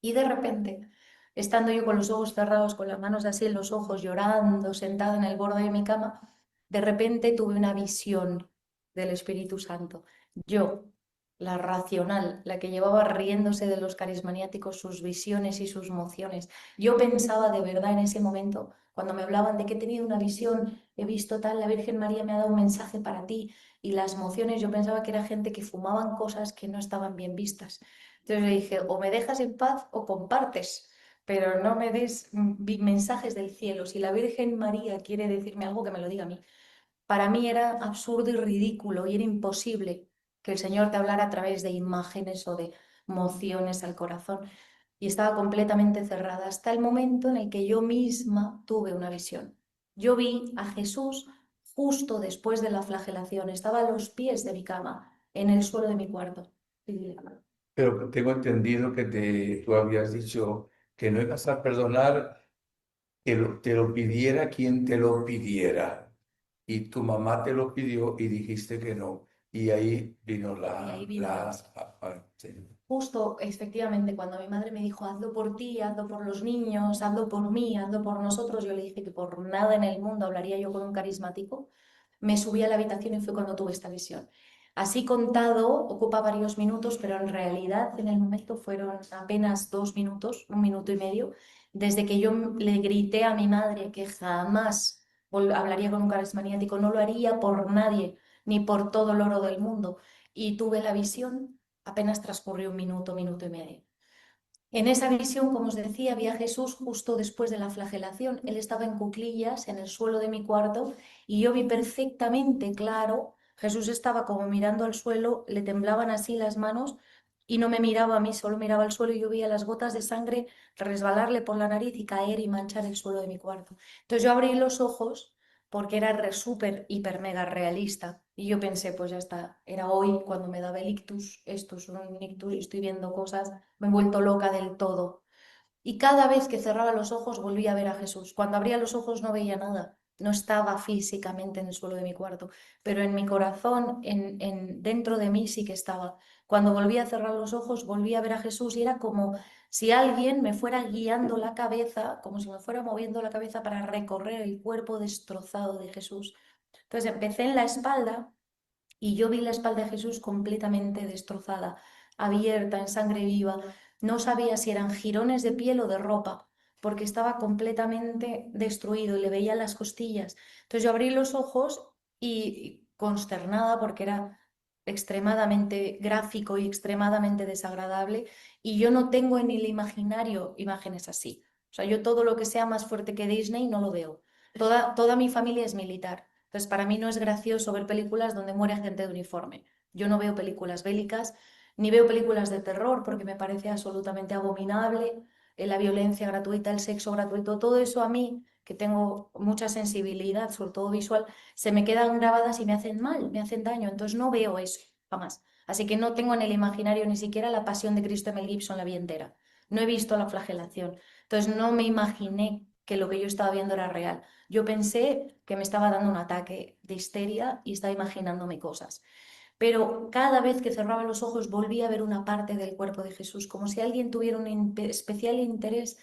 Y de repente, estando yo con los ojos cerrados, con las manos así en los ojos, llorando, sentada en el borde de mi cama, de repente tuve una visión del Espíritu Santo. Yo, la racional, la que llevaba riéndose de los carismaniáticos, sus visiones y sus mociones. Yo pensaba de verdad en ese momento, cuando me hablaban de que he tenido una visión, he visto tal, la Virgen María me ha dado un mensaje para ti, y las mociones, yo pensaba que era gente que fumaban cosas que no estaban bien vistas. Entonces le dije, o me dejas en paz o compartes, pero no me des mensajes del cielo. Si la Virgen María quiere decirme algo, que me lo diga a mí. Para mí era absurdo y ridículo y era imposible que el Señor te hablara a través de imágenes o de mociones al corazón. Y estaba completamente cerrada hasta el momento en el que yo misma tuve una visión. Yo vi a Jesús justo después de la flagelación. Estaba a los pies de mi cama, en el suelo de mi cuarto. Pero tengo entendido que tú habías dicho que no ibas a perdonar que te lo pidiera quien te lo pidiera. Y tu mamá te lo pidió y dijiste que no. Y ahí vino Y ahí vino la visión. sí. Justo, efectivamente, cuando mi madre me dijo, hazlo por ti, hazlo por los niños, hazlo por mí, hazlo por nosotros, yo le dije que por nada en el mundo hablaría yo con un carismático. Me subí a la habitación y fue cuando tuve esta visión. Así contado, ocupa varios minutos, pero en realidad en el momento fueron apenas 2 minutos, 1 minuto y medio, desde que yo le grité a mi madre que jamás hablaría con un carismático, no lo haría por nadie, ni por todo el oro del mundo. Y tuve la visión, apenas transcurrió 1 minuto, 1 minuto y medio. En esa visión, como os decía, vi a Jesús justo después de la flagelación. Él estaba en cuclillas en el suelo de mi cuarto y yo vi perfectamente claro, Jesús estaba como mirando al suelo, le temblaban así las manos y no me miraba a mí, solo miraba al suelo y yo veía las gotas de sangre resbalarle por la nariz y caer y manchar el suelo de mi cuarto. Entonces yo abrí los ojos porque era súper, hiper, mega realista. Y yo pensé, pues ya está, era hoy cuando me daba el ictus, esto es un ictus, estoy viendo cosas, me he vuelto loca del todo. Y cada vez que cerraba los ojos volvía a ver a Jesús. Cuando abría los ojos no veía nada, no estaba físicamente en el suelo de mi cuarto, pero en mi corazón, dentro de mí sí que estaba. Cuando volví a cerrar los ojos volví a ver a Jesús y era como si alguien me fuera guiando la cabeza, como si me fuera moviendo la cabeza para recorrer el cuerpo destrozado de Jesús. Entonces empecé en la espalda y yo vi la espalda de Jesús completamente destrozada, abierta, en sangre viva. No sabía si eran jirones de piel o de ropa, porque estaba completamente destruido y le veía las costillas. Entonces yo abrí los ojos y consternada porque era extremadamente gráfico y extremadamente desagradable y yo no tengo en el imaginario imágenes así. O sea, yo todo lo que sea más fuerte que Disney no lo veo. Toda mi familia es militar. Entonces, para mí no es gracioso ver películas donde muere gente de uniforme. Yo no veo películas bélicas, ni veo películas de terror, porque me parece absolutamente abominable la violencia gratuita, el sexo gratuito, todo eso a mí, que tengo mucha sensibilidad, sobre todo visual, se me quedan grabadas y me hacen mal, me hacen daño. Entonces no veo eso, jamás. Así que no tengo en el imaginario ni siquiera la Pasión de Cristo de Mel Gibson, la vi entera. No he visto la flagelación. Entonces no me imaginé que lo que yo estaba viendo era real. Yo pensé que me estaba dando un ataque de histeria y estaba imaginándome cosas. Pero cada vez que cerraba los ojos volvía a ver una parte del cuerpo de Jesús, como si alguien tuviera un especial interés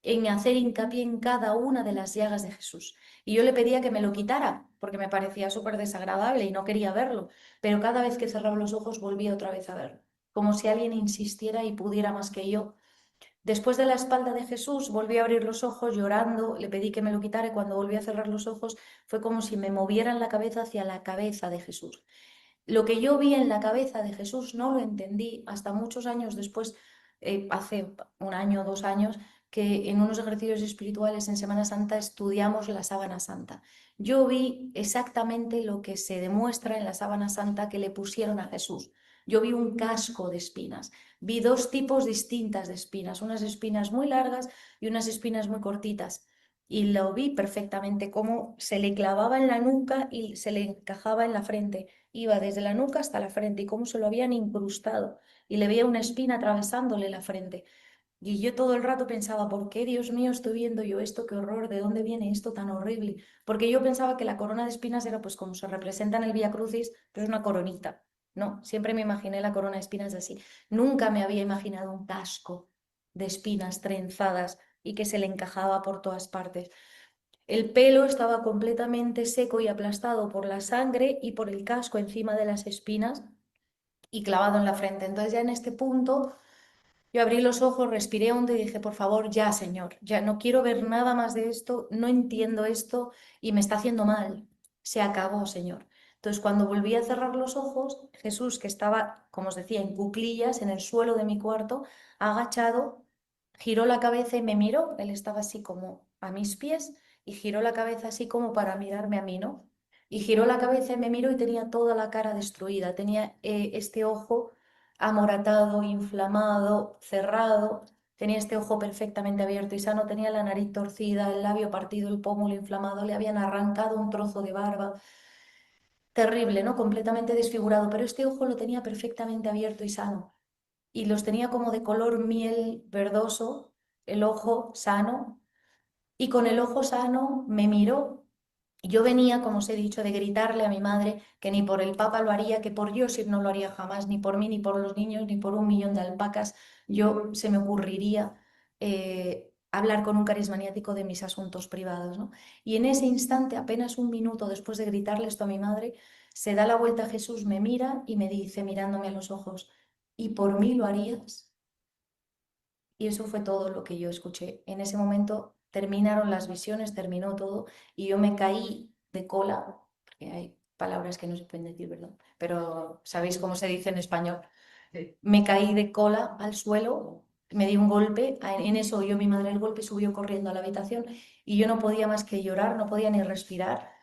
en hacer hincapié en cada una de las llagas de Jesús. Y yo le pedía que me lo quitara, porque me parecía súper desagradable y no quería verlo. Pero cada vez que cerraba los ojos volvía otra vez a verlo, como si alguien insistiera y pudiera más que yo. Después de la espalda de Jesús, volví a abrir los ojos llorando, le pedí que me lo quitara y cuando volví a cerrar los ojos fue como si me movieran la cabeza hacia la cabeza de Jesús. Lo que yo vi en la cabeza de Jesús no lo entendí hasta muchos años después, hace un año o 2 años, que en unos ejercicios espirituales en Semana Santa estudiamos la sábana santa. Yo vi exactamente lo que se demuestra en la sábana santa que le pusieron a Jesús. Yo vi un casco de espinas, vi dos tipos distintas de espinas, unas espinas muy largas y unas espinas muy cortitas. Y lo vi perfectamente cómo se le clavaba en la nuca y se le encajaba en la frente, iba desde la nuca hasta la frente y cómo se lo habían incrustado y le veía una espina atravesándole la frente. Y yo todo el rato pensaba, ¿por qué, Dios mío, estoy viendo yo esto? Qué horror, ¿de dónde viene esto tan horrible? Porque yo pensaba que la corona de espinas era pues como se representa en el Vía Crucis, pues una coronita. No, siempre me imaginé la corona de espinas así. Nunca me había imaginado un casco de espinas trenzadas y que se le encajaba por todas partes. El pelo estaba completamente seco y aplastado por la sangre y por el casco encima de las espinas y clavado en la frente. Entonces ya en este punto yo abrí los ojos, respiré hondo y dije, por favor, ya, Señor, ya no quiero ver nada más de esto, no entiendo esto y me está haciendo mal. Se acabó, Señor. Entonces cuando volví a cerrar los ojos, Jesús, que estaba, como os decía, en cuclillas en el suelo de mi cuarto, agachado, giró la cabeza y me miró. Él estaba así como a mis pies y giró la cabeza así como para mirarme a mí, ¿no? Y giró la cabeza y me miró y tenía toda la cara destruida. Tenía este ojo amoratado, inflamado, cerrado. Tenía este ojo perfectamente abierto y sano. Tenía la nariz torcida, el labio partido, el pómulo inflamado. Le habían arrancado un trozo de barba. Terrible, ¿no? Completamente desfigurado. Pero este ojo lo tenía perfectamente abierto y sano y los tenía como de color miel verdoso, el ojo sano, y con el ojo sano me miró. Yo venía, como os he dicho, de gritarle a mi madre que ni por el Papa lo haría, que por Dios no lo haría jamás, ni por mí, ni por los niños, ni por 1 millón de alpacas. Yo se me ocurriría hablar con un carismaniático de mis asuntos privados, ¿no? Y en ese instante, apenas un minuto después de gritarle esto a mi madre, se da la vuelta a Jesús, me mira y me dice, mirándome a los ojos, ¿y por mí lo harías? Y eso fue todo lo que yo escuché. En ese momento terminaron las visiones, terminó todo y yo me caí de cola, porque hay palabras que no se pueden decir, ¿verdad? Pero ¿sabéis cómo se dice en español? Sí. Me caí de cola al suelo, me di un golpe, en eso oyó mi madre el golpe, subió corriendo a la habitación y yo no podía más que llorar, no podía ni respirar.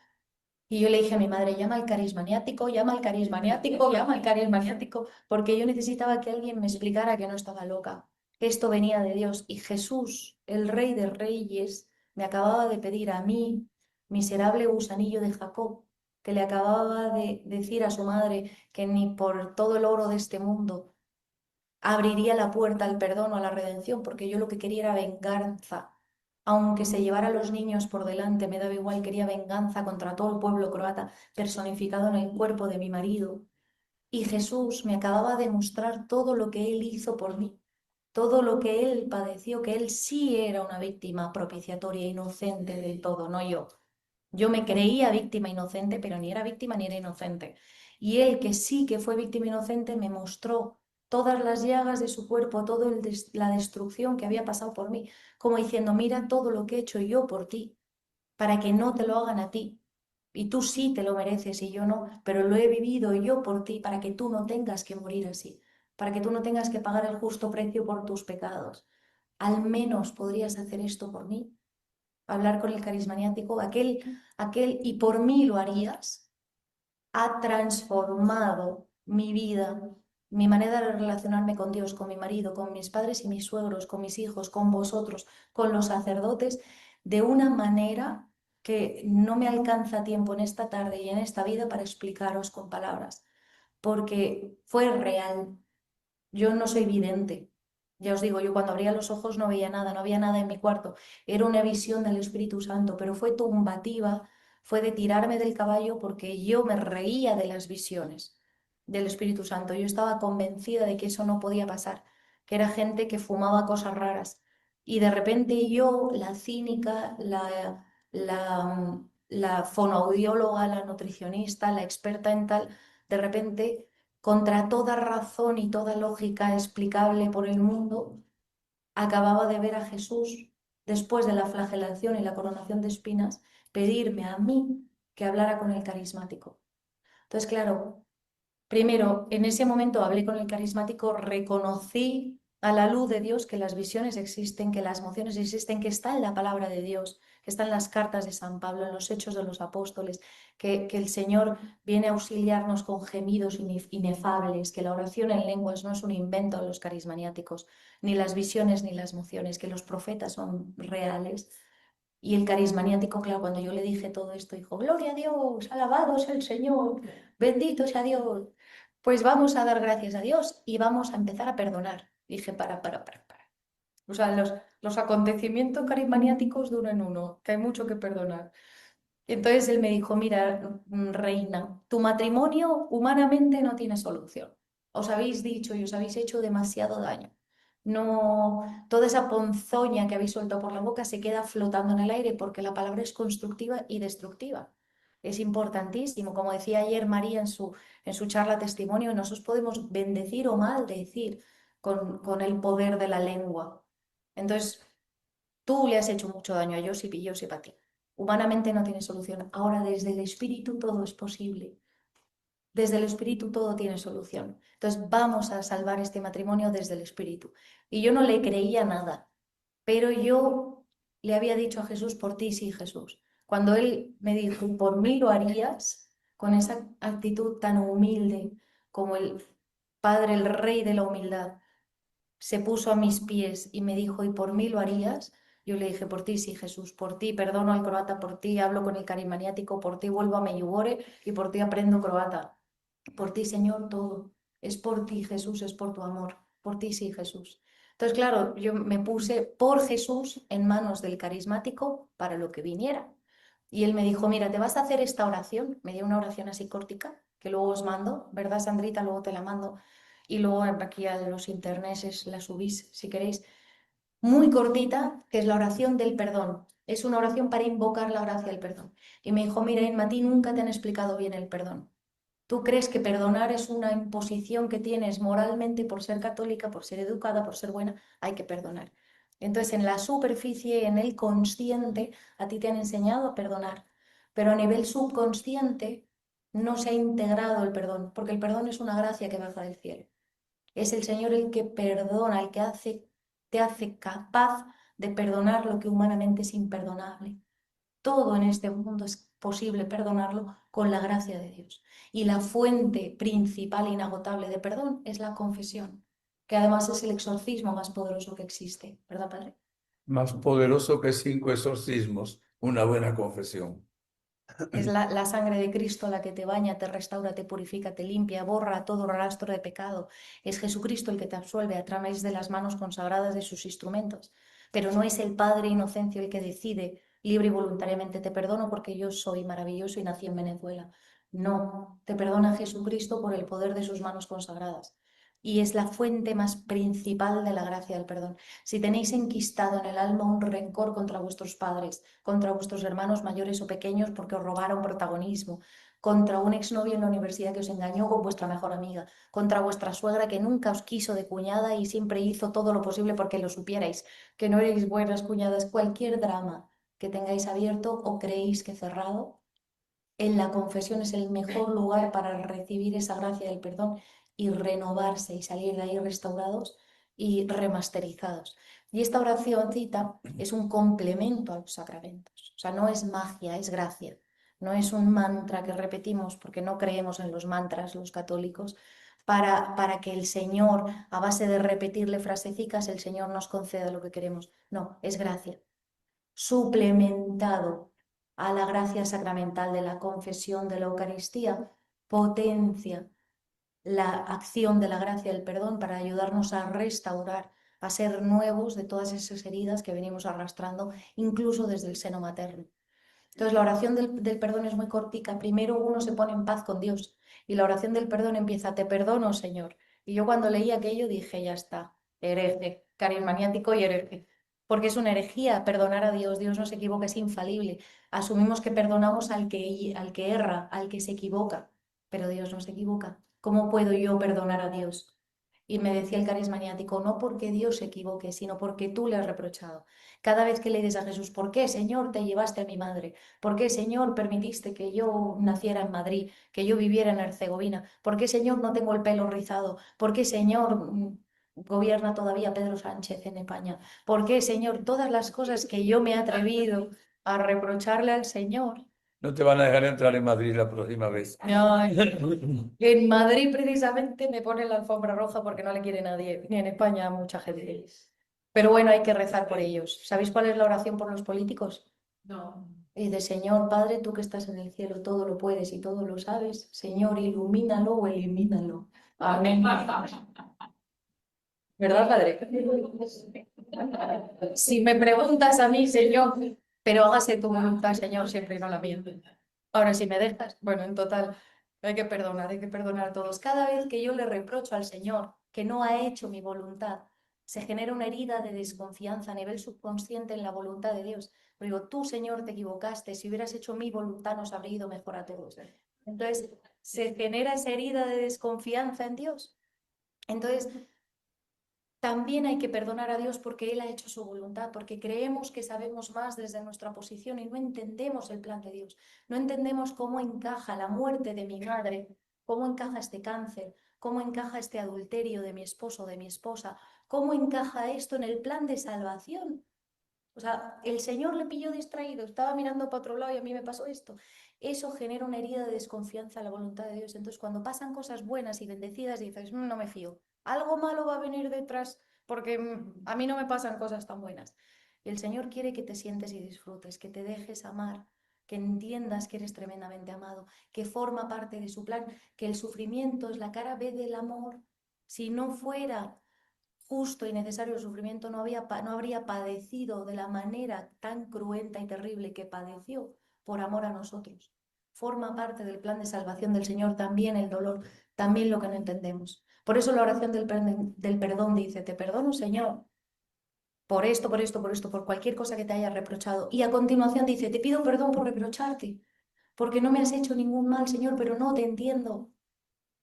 Y yo le dije a mi madre, llama al carismaniático, llama al carismaniático, llama al carismaniático, porque yo necesitaba que alguien me explicara que no estaba loca, que esto venía de Dios. Y Jesús, el Rey de Reyes, me acababa de pedir a mí, miserable gusanillo de Jacob, que le acababa de decir a su madre que ni por todo el oro de este mundo abriría la puerta al perdón o a la redención, porque yo lo que quería era venganza. Aunque se llevara a los niños por delante, me daba igual, quería venganza contra todo el pueblo croata, personificado en el cuerpo de mi marido. Y Jesús me acababa de mostrar todo lo que Él hizo por mí, todo lo que Él padeció, que Él sí era una víctima propiciatoria, inocente del todo, no yo. Yo me creía víctima inocente, pero ni era víctima ni era inocente. Y él, que sí que fue víctima inocente, me mostró todas las llagas de su cuerpo, toda la destrucción que había pasado por mí, como diciendo, mira todo lo que he hecho yo por ti, para que no te lo hagan a ti. Y tú sí te lo mereces y yo no, pero lo he vivido yo por ti, para que tú no tengas que morir así, para que tú no tengas que pagar el justo precio por tus pecados. Al menos podrías hacer esto por mí, hablar con el carismaniático, y por mí lo harías, ha transformado mi vida, mi manera de relacionarme con Dios, con mi marido, con mis padres y mis suegros, con mis hijos, con vosotros, con los sacerdotes, de una manera que no me alcanza tiempo en esta tarde y en esta vida para explicaros con palabras, porque fue real. Yo no soy vidente. Ya os digo, yo cuando abría los ojos no veía nada, no había nada en mi cuarto. Era una visión del Espíritu Santo, pero fue tumbativa, fue de tirarme del caballo porque yo me reía de las visiones del Espíritu Santo. Yo estaba convencida de que eso no podía pasar, que era gente que fumaba cosas raras. Y de repente yo, la cínica, la fonoaudióloga, la nutricionista, la experta en tal, de repente contra toda razón y toda lógica explicable por el mundo, acababa de ver a Jesús, después de la flagelación y la coronación de espinas, pedirme a mí que hablara con el carismático. Entonces, claro, Primero, en ese momento hablé con el carismático, reconocí a la luz de Dios que las visiones existen, que las emociones existen, que está en la palabra de Dios, que está en las cartas de San Pablo, en los hechos de los apóstoles, que el Señor viene a auxiliarnos con gemidos inefables, que la oración en lenguas no es un invento de los carismáticos, ni las visiones ni las emociones, que los profetas son reales. Y el carismático, claro, cuando yo le dije todo esto, dijo, Gloria a Dios, alabado sea el Señor, bendito sea Dios. Pues vamos a dar gracias a Dios y vamos a empezar a perdonar. Dije, para. O sea, los acontecimientos carismáticos de uno en uno, que hay mucho que perdonar. Entonces él me dijo, mira, reina, tu matrimonio humanamente no tiene solución. Os habéis dicho y os habéis hecho demasiado daño. No, toda esa ponzoña que habéis soltado por la boca se queda flotando en el aire porque la palabra es constructiva y destructiva. Es importantísimo. Como decía ayer María en su charla testimonio, nosotros podemos bendecir o maldecir con el poder de la lengua. Entonces, tú le has hecho mucho daño a Josip y Josip a ti. Humanamente no tiene solución. Ahora desde el espíritu todo es posible. Desde el espíritu todo tiene solución. Entonces vamos a salvar este matrimonio desde el espíritu. Y yo no le creía nada, pero yo le había dicho a Jesús, por ti sí, Jesús. Cuando él me dijo, por mí lo harías, con esa actitud tan humilde como el Padre, el Rey de la humildad, se puso a mis pies y me dijo, ¿y por mí lo harías? Yo le dije, por ti sí, Jesús, por ti perdono al croata, por ti hablo con el carismático, por ti vuelvo a Medjugorje y por ti aprendo croata. Por ti, Señor, todo. Es por ti, Jesús, es por tu amor. Por ti sí, Jesús. Entonces, claro, yo me puse por Jesús en manos del carismático para lo que viniera. Y él me dijo, mira, te vas a hacer esta oración. Me dio una oración así cortica, que luego os mando, ¿verdad, Sandrita? Luego te la mando. Y luego aquí a los interneses la subís, si queréis. Muy cortita, que es la oración del perdón. Es una oración para invocar la gracia del perdón. Y me dijo, mira, Inma, a ti nunca te han explicado bien el perdón. Tú crees que perdonar es una imposición que tienes moralmente por ser católica, por ser educada, por ser buena, hay que perdonar. Entonces, en la superficie, en el consciente, a ti te han enseñado a perdonar, pero a nivel subconsciente no se ha integrado el perdón, porque el perdón es una gracia que baja del cielo. Es el Señor el que perdona, el que te hace capaz de perdonar lo que humanamente es imperdonable. Todo en este mundo es posible perdonarlo con la gracia de Dios. Y la fuente principal e inagotable de perdón es la confesión, que además es el exorcismo más poderoso que existe, ¿verdad, Padre? Más poderoso que 5 exorcismos, una buena confesión. Es la sangre de Cristo la que te baña, te restaura, te purifica, te limpia, borra todo rastro de pecado. Es Jesucristo el que te absuelve a través de las manos consagradas de sus instrumentos. Pero no es el Padre Inocencio el que decide libre y voluntariamente, te perdono porque yo soy maravilloso y nací en Venezuela. No, te perdona Jesucristo por el poder de sus manos consagradas. Y es la fuente más principal de la gracia del perdón. Si tenéis enquistado en el alma un rencor contra vuestros padres, contra vuestros hermanos mayores o pequeños porque os robaron protagonismo, contra un exnovio en la universidad que os engañó con vuestra mejor amiga, contra vuestra suegra que nunca os quiso de cuñada y siempre hizo todo lo posible porque lo supierais, que no erais buenas cuñadas, cualquier drama que tengáis abierto o creéis que cerrado, en la confesión es el mejor lugar para recibir esa gracia del perdón y renovarse y salir de ahí restaurados y remasterizados. Y esta oracióncita es un complemento a los sacramentos. O sea, no es magia, es gracia. No es un mantra que repetimos porque no creemos en los mantras los católicos para que el Señor, a base de repetirle frasecicas, el Señor nos conceda lo que queremos. No, es gracia suplementado a la gracia sacramental de la confesión de la Eucaristía, potencia la acción de la gracia del perdón para ayudarnos a restaurar, a ser nuevos de todas esas heridas que venimos arrastrando, incluso desde el seno materno. Entonces, la oración del perdón es muy cortica. Primero uno se pone en paz con Dios y la oración del perdón empieza, te perdono, Señor. Y yo cuando leí aquello dije, ya está, hereje, carismaniático y hereje. Porque es una herejía perdonar a Dios. Dios no se equivoca, es infalible. Asumimos que perdonamos al que erra, al que se equivoca, pero Dios no se equivoca. ¿Cómo puedo yo perdonar a Dios? Y me decía el carismaniático, no porque Dios se equivoque, sino porque tú le has reprochado. Cada vez que le dices a Jesús, ¿por qué, Señor, te llevaste a mi madre? ¿Por qué, Señor, permitiste que yo naciera en Madrid, que yo viviera en Herzegovina? ¿Por qué, Señor, no tengo el pelo rizado? ¿Por qué, Señor, gobierna todavía Pedro Sánchez en España? ¿Por qué, Señor, todas las cosas que yo me he atrevido a reprocharle al Señor? No te van a dejar entrar en Madrid la próxima vez. Ay, en Madrid precisamente me pone la alfombra roja porque no le quiere nadie, ni en España mucha gente. Pero bueno, hay que rezar por ellos. ¿Sabéis cuál es la oración por los políticos? No. Y de Señor, Padre, tú que estás en el cielo, todo lo puedes y todo lo sabes. Señor, ilumínalo o elimínalo. Amén. ¿Verdad, Padre? Si me preguntas a mí, Señor, pero hágase tu voluntad, Señor, siempre y no la mía. Ahora, si me dejas, bueno, en total, hay que perdonar a todos. Cada vez que yo le reprocho al Señor que no ha hecho mi voluntad, se genera una herida de desconfianza a nivel subconsciente en la voluntad de Dios. Pero digo, tú, Señor, te equivocaste. Si hubieras hecho mi voluntad, nos habría ido mejor a todos. Entonces, se genera esa herida de desconfianza en Dios. Entonces, también hay que perdonar a Dios porque Él ha hecho su voluntad, porque creemos que sabemos más desde nuestra posición y no entendemos el plan de Dios. No entendemos cómo encaja la muerte de mi madre, cómo encaja este cáncer, cómo encaja este adulterio de mi esposo, de mi esposa, cómo encaja esto en el plan de salvación. O sea, el Señor le pilló distraído, estaba mirando para otro lado y a mí me pasó esto. Eso genera una herida de desconfianza a la voluntad de Dios. Entonces, cuando pasan cosas buenas y bendecidas, dices, no me fío. Algo malo va a venir detrás porque a mí no me pasan cosas tan buenas. Y el Señor quiere que te sientes y disfrutes, que te dejes amar, que entiendas que eres tremendamente amado, que forma parte de su plan, que el sufrimiento es la cara B del amor. Si no fuera justo y necesario el sufrimiento, no habría padecido de la manera tan cruenta y terrible que padeció por amor a nosotros. Forma parte del plan de salvación del Señor también el dolor, también lo que no entendemos. Por eso la oración del perdón dice, te perdono, Señor, por esto, por esto, por esto, por cualquier cosa que te haya reprochado. Y a continuación dice, te pido perdón por reprocharte, porque no me has hecho ningún mal, Señor, pero no te entiendo.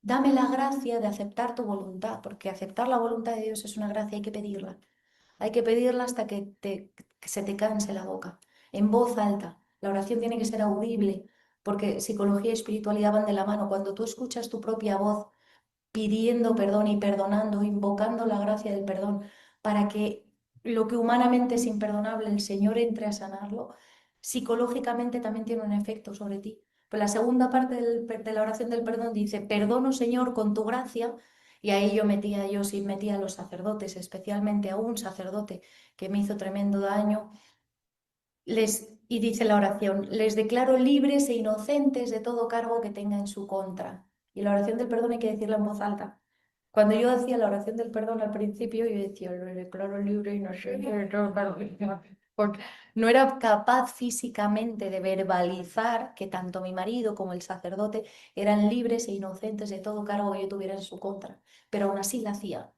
Dame la gracia de aceptar tu voluntad, porque aceptar la voluntad de Dios es una gracia, hay que pedirla. Hay que pedirla hasta que se te canse la boca, en voz alta. La oración tiene que ser audible, porque psicología y espiritualidad van de la mano. Cuando tú escuchas tu propia voz pidiendo perdón y perdonando, invocando la gracia del perdón, para que lo que humanamente es imperdonable, el Señor entre a sanarlo, psicológicamente también tiene un efecto sobre ti. Pues la segunda parte de la oración del perdón dice, perdono, Señor, con tu gracia. Y ahí yo sí metía a los sacerdotes, especialmente a un sacerdote que me hizo tremendo daño. Y dice la oración, les declaro libres e inocentes de todo cargo que tenga en su contra. Y la oración del perdón hay que decirla en voz alta. Cuando yo hacía la oración del perdón al principio, yo decía, lo declaro libre e inocente de todo cargo que tenga. Porque no era capaz físicamente de verbalizar que tanto mi marido como el sacerdote eran libres e inocentes de todo cargo que yo tuviera en su contra. Pero aún así la hacía.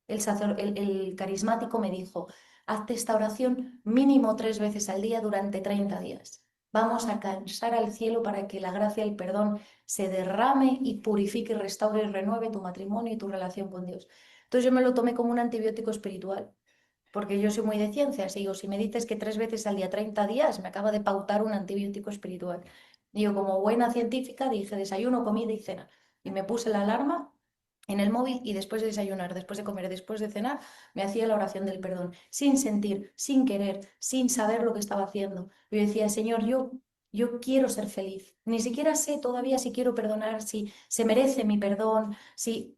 El carismático me dijo, hazte esta oración mínimo 3 veces al día durante 30 días. Vamos a cansar al cielo para que la gracia y el perdón se derrame y purifique, restaure y renueve tu matrimonio y tu relación con Dios. Entonces yo me lo tomé como un antibiótico espiritual, porque yo soy muy de ciencias y digo, si me dices que 3 veces al día, 30 días, me acaba de pautar un antibiótico espiritual. Y yo como buena científica dije desayuno, comida y cena. Y me puse la alarma en el móvil y después de desayunar, después de comer, después de cenar, me hacía la oración del perdón, sin sentir, sin querer, sin saber lo que estaba haciendo. Yo decía, Señor, yo quiero ser feliz. Ni siquiera sé todavía si quiero perdonar, si se merece mi perdón, si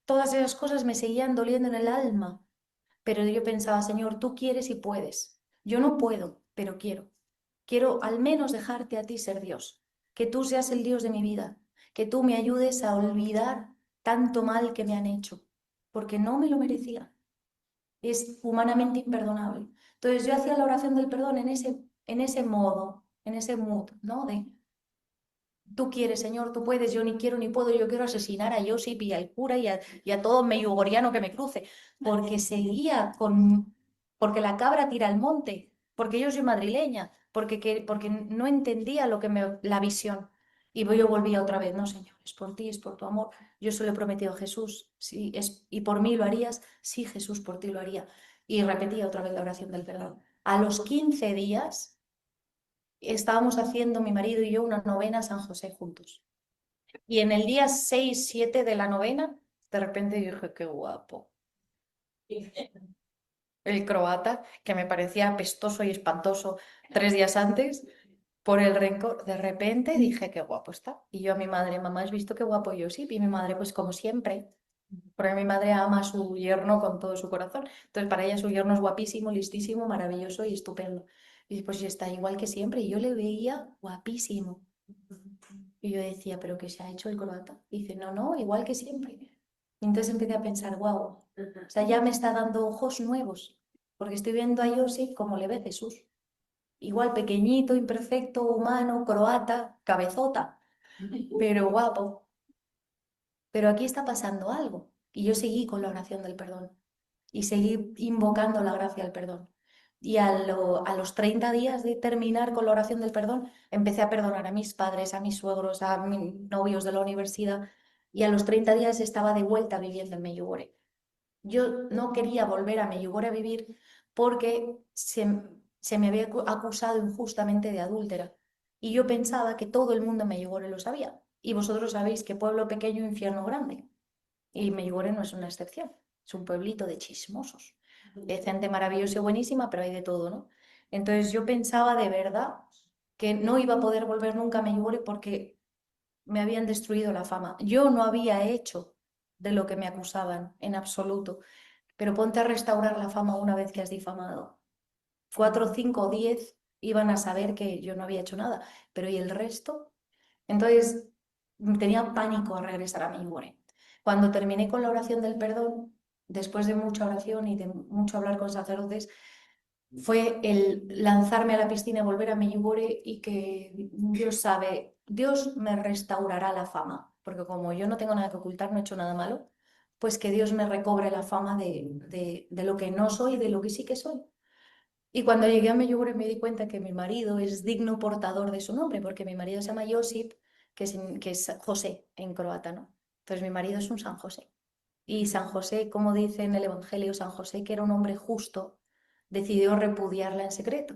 todas esas cosas me seguían doliendo en el alma. Pero yo pensaba, Señor, tú quieres y puedes. Yo no puedo, pero quiero. Quiero al menos dejarte a ti ser Dios, que tú seas el Dios de mi vida, que tú me ayudes a olvidar tanto mal que me han hecho, porque no me lo merecía. Es humanamente imperdonable. Entonces yo hacía la oración del perdón en ese modo, en ese mood, ¿no? De tú quieres, Señor, tú puedes, yo ni quiero ni puedo, yo quiero asesinar a Josip y al cura y a todo meyugoriano que me cruce, porque seguía porque la cabra tira al monte, porque yo soy madrileña, porque no entendía la visión. Y yo volvía otra vez, no, Señor, es por ti, es por tu amor. Yo se lo he prometido a Jesús, sí, y por mí lo harías, sí, Jesús, por ti lo haría. Y repetía otra vez la oración del perdón. A los 15 días estábamos haciendo mi marido y yo una novena a San José juntos. Y en el día 6 7 de la novena, de repente dije, qué guapo. El croata, que me parecía apestoso y espantoso 3 días antes, por el rencor, de repente dije, qué guapo está. Y yo a mi madre, mamá, ¿has visto qué guapo yo? Sí, y mi madre, pues como siempre, porque mi madre ama a su yerno con todo su corazón. Entonces, para ella su yerno es guapísimo, listísimo, maravilloso y estupendo. Y pues está igual que siempre. Y yo le veía guapísimo. Y yo decía, ¿pero qué se ha hecho el croata? Y dice, no, no, igual que siempre. Y entonces empecé a pensar, wow, o sea, ya me está dando ojos nuevos, porque estoy viendo a Josip como le ve Jesús. Igual pequeñito, imperfecto, humano, croata, cabezota, pero guapo. Pero aquí está pasando algo. Y yo seguí con la oración del perdón y seguí invocando la gracia del perdón. Y a los 30 días de terminar con la oración del perdón, empecé a perdonar a mis padres, a mis suegros, a mis novios de la universidad. Y a los 30 días estaba de vuelta viviendo en Medjugorje. Yo no quería volver a Medjugorje a vivir porque se me había acusado injustamente de adúltera. Y yo pensaba que todo el mundo en Medjugorje lo sabía. Y vosotros sabéis que pueblo pequeño, infierno grande. Y Medjugorje no es una excepción. Es un pueblito de chismosos. De gente maravillosa y buenísima, pero hay de todo, ¿no? Entonces yo pensaba de verdad que no iba a poder volver nunca a Medjugorje porque me habían destruido la fama. Yo no había hecho de lo que me acusaban en absoluto. Pero ponte a restaurar la fama una vez que has difamado. 4, 5 o 10 iban a saber que yo no había hecho nada, pero ¿y el resto? Entonces tenía pánico a regresar a Medjugorje. Cuando terminé con la oración del perdón, después de mucha oración y de mucho hablar con sacerdotes, fue el lanzarme a la piscina y volver a Medjugorje y que Dios sabe, Dios me restaurará la fama, porque como yo no tengo nada que ocultar, no he hecho nada malo, pues que Dios me recobre la fama de lo que no soy y de lo que sí que soy. Y cuando llegué a Medjugorje me di cuenta que mi marido es digno portador de su nombre, porque mi marido se llama Josip, que es José en croata, ¿no? Entonces mi marido es un San José. Y San José, como dice en el Evangelio, San José, que era un hombre justo, decidió repudiarla en secreto.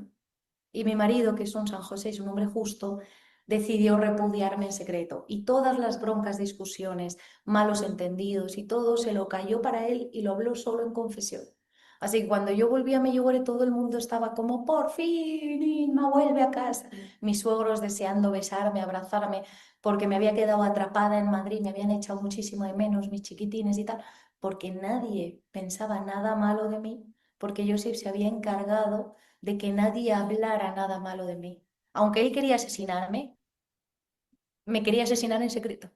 Y mi marido, que es un San José, es un hombre justo, decidió repudiarme en secreto. Y todas las broncas, discusiones, malos entendidos y todo se lo cayó para él y lo habló solo en confesión. Así que cuando yo volví a Medjugorje, todo el mundo estaba como, por fin, Inma, vuelve a casa. Mis suegros deseando besarme, abrazarme, porque me había quedado atrapada en Madrid, me habían echado muchísimo de menos mis chiquitines y tal, porque nadie pensaba nada malo de mí, porque Josep se había encargado de que nadie hablara nada malo de mí. Aunque él quería asesinarme, me quería asesinar en secreto.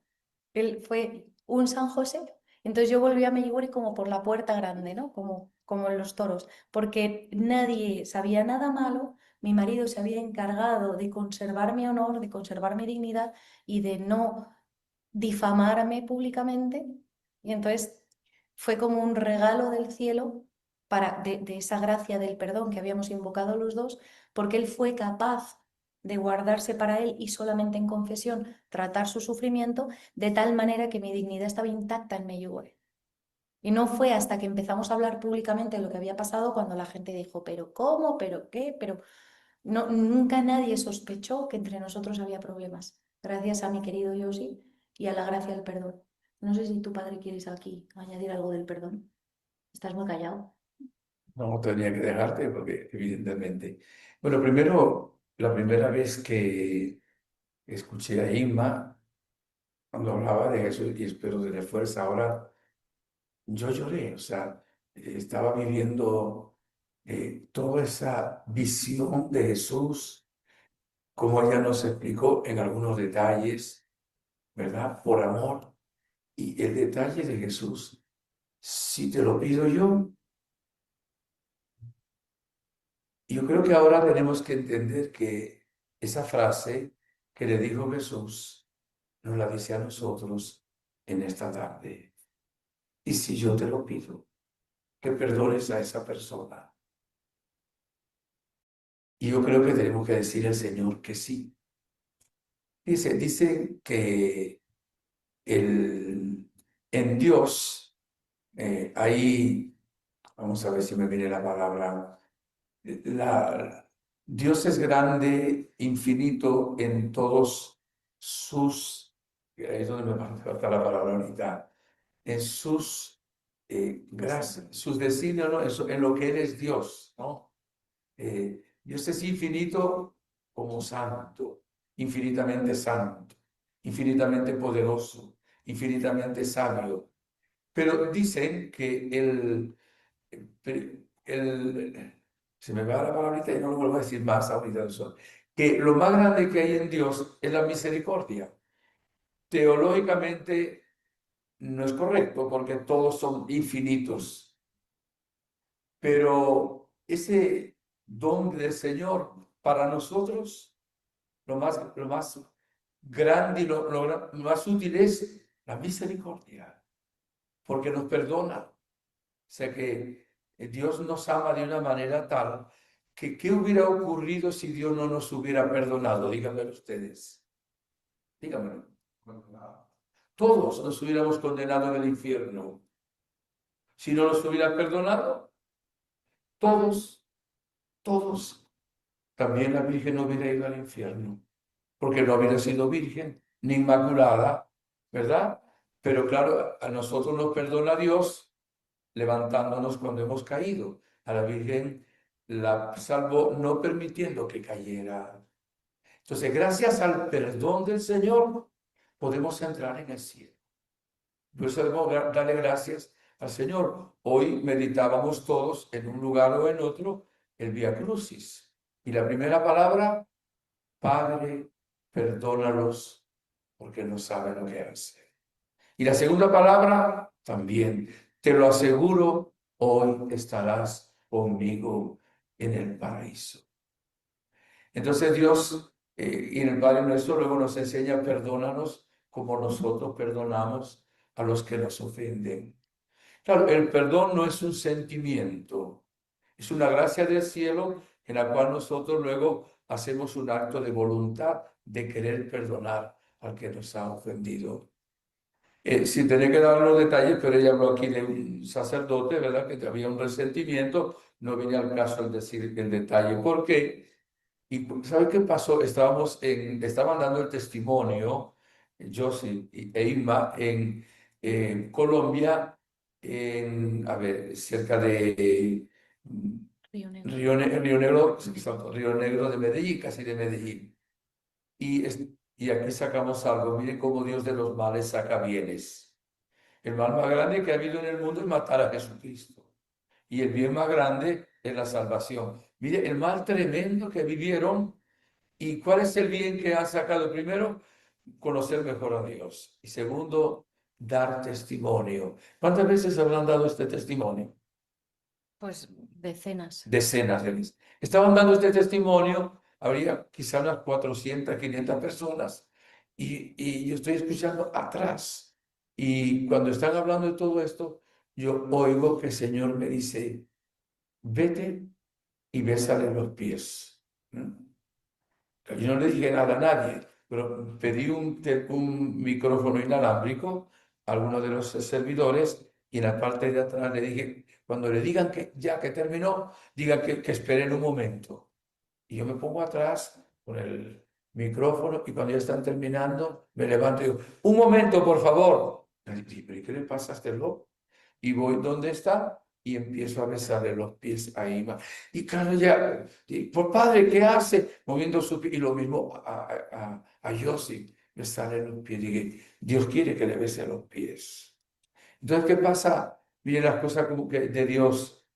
Él fue un San José. Entonces yo volví a Medjugorje como por la puerta grande, ¿no? Como en los toros, porque nadie sabía nada malo. Mi marido se había encargado de conservar mi honor, de conservar mi dignidad y de no difamarme públicamente. Y entonces fue como un regalo del cielo de esa gracia del perdón que habíamos invocado los dos, porque él fue capaz de guardarse para él y solamente en confesión tratar su sufrimiento, de tal manera que mi dignidad estaba intacta en Medjugorje. Y no fue hasta que empezamos a hablar públicamente de lo que había pasado cuando la gente dijo, pero ¿cómo? ¿Pero qué? Pero no, nunca nadie sospechó que entre nosotros había problemas, gracias a mi querido Yoshi y a la gracia del perdón. No sé si tu padre quieres aquí añadir algo del perdón. Estás muy callado. No tenía que dejarte porque evidentemente. Bueno, primero, la primera vez que escuché a Inma cuando hablaba de Jesús y espero tener fuerza ahora, yo lloré, o sea, estaba viviendo toda esa visión de Jesús, como ella nos explicó en algunos detalles, ¿verdad? Por amor. Y el detalle de Jesús, si te lo pido yo creo que ahora tenemos que entender que esa frase que le dijo Jesús nos la dice a nosotros en esta tarde. Y si yo te lo pido, que perdones a esa persona. Y yo creo que tenemos que decir al Señor que sí. Dice que en Dios hay, vamos a ver si me viene la palabra, la, Dios es grande, infinito en todos sus, ahí es donde me falta la palabra ahorita, en sus gracias, sus designios, ¿no? En lo que Él es Dios, ¿no? Dios es infinito como santo, infinitamente poderoso, infinitamente sabio. Pero dicen que se me va la palabrita y no lo vuelvo a decir más ahorita, que lo más grande que hay en Dios es la misericordia. Teológicamente no es correcto porque todos son infinitos, pero ese don del Señor para nosotros, lo más grande y lo más útil es la misericordia, porque nos perdona. O sea que Dios nos ama de una manera tal que ¿qué hubiera ocurrido si Dios no nos hubiera perdonado? Díganmelo ustedes. Díganmelo. Todos nos hubiéramos condenado en el infierno. Si no nos hubiera perdonado, todos, todos. También la Virgen no hubiera ido al infierno, porque no hubiera sido virgen, ni inmaculada, ¿verdad? Pero claro, a nosotros nos perdona Dios levantándonos cuando hemos caído. A la Virgen la salvó no permitiendo que cayera. Entonces, gracias al perdón del Señor, podemos entrar en el cielo. Por eso debemos darle gracias al Señor. Hoy meditábamos todos en un lugar o en otro el Vía Crucis. Y la primera palabra, Padre, perdónalos porque no saben lo que hacen. Y la segunda palabra, también, te lo aseguro, hoy estarás conmigo en el paraíso. Entonces Dios y en el Padre Nuestro luego nos enseña, perdónanos como nosotros perdonamos a los que nos ofenden. Claro, el perdón no es un sentimiento, es una gracia del cielo en la cual nosotros luego hacemos un acto de voluntad de querer perdonar al que nos ha ofendido. Sin tener que dar los detalles, pero ella habló aquí de un sacerdote, ¿verdad? Que había un resentimiento, no viene al caso el decir el detalle. ¿Por qué? Y ¿sabe qué pasó? Estaban dando el testimonio, Josie e Inma, en Colombia, a ver, cerca de Río Negro. Río Negro de Medellín, casi de Medellín. Y aquí sacamos algo, miren cómo Dios de los males saca bienes. El mal más grande que ha habido en el mundo es matar a Jesucristo. Y el bien más grande es la salvación. Mire, el mal tremendo que vivieron. ¿Y cuál es el bien que han sacado? Primero, conocer mejor a Dios. Y segundo, dar testimonio. ¿Cuántas veces habrán dado este testimonio? Pues decenas. Decenas de veces. Estaban dando este testimonio, habría quizá unas 400, 500 personas. Y yo estoy escuchando atrás. Y cuando están hablando de todo esto, yo oigo que el Señor me dice, vete y bésale los pies. ¿Mm? Yo no le dije nada a nadie, pero pedí un micrófono inalámbrico a alguno de los servidores y en la parte de atrás le dije, cuando le digan que ya que terminó, digan que esperen un momento. Y yo me pongo atrás con el micrófono y cuando ya están terminando, me levanto y digo, un momento, por favor. Y digo, ¿pero qué le pasa a este loco? Y voy donde está y empiezo a besarle los pies a Ima. Y claro, ya, por padre, ¿qué hace? Moviendo su pie. Y lo mismo a Yossi, besarle los pies. Dije, Dios quiere que le bese los pies. Entonces, ¿qué pasa? Miren las cosas como que de Dios.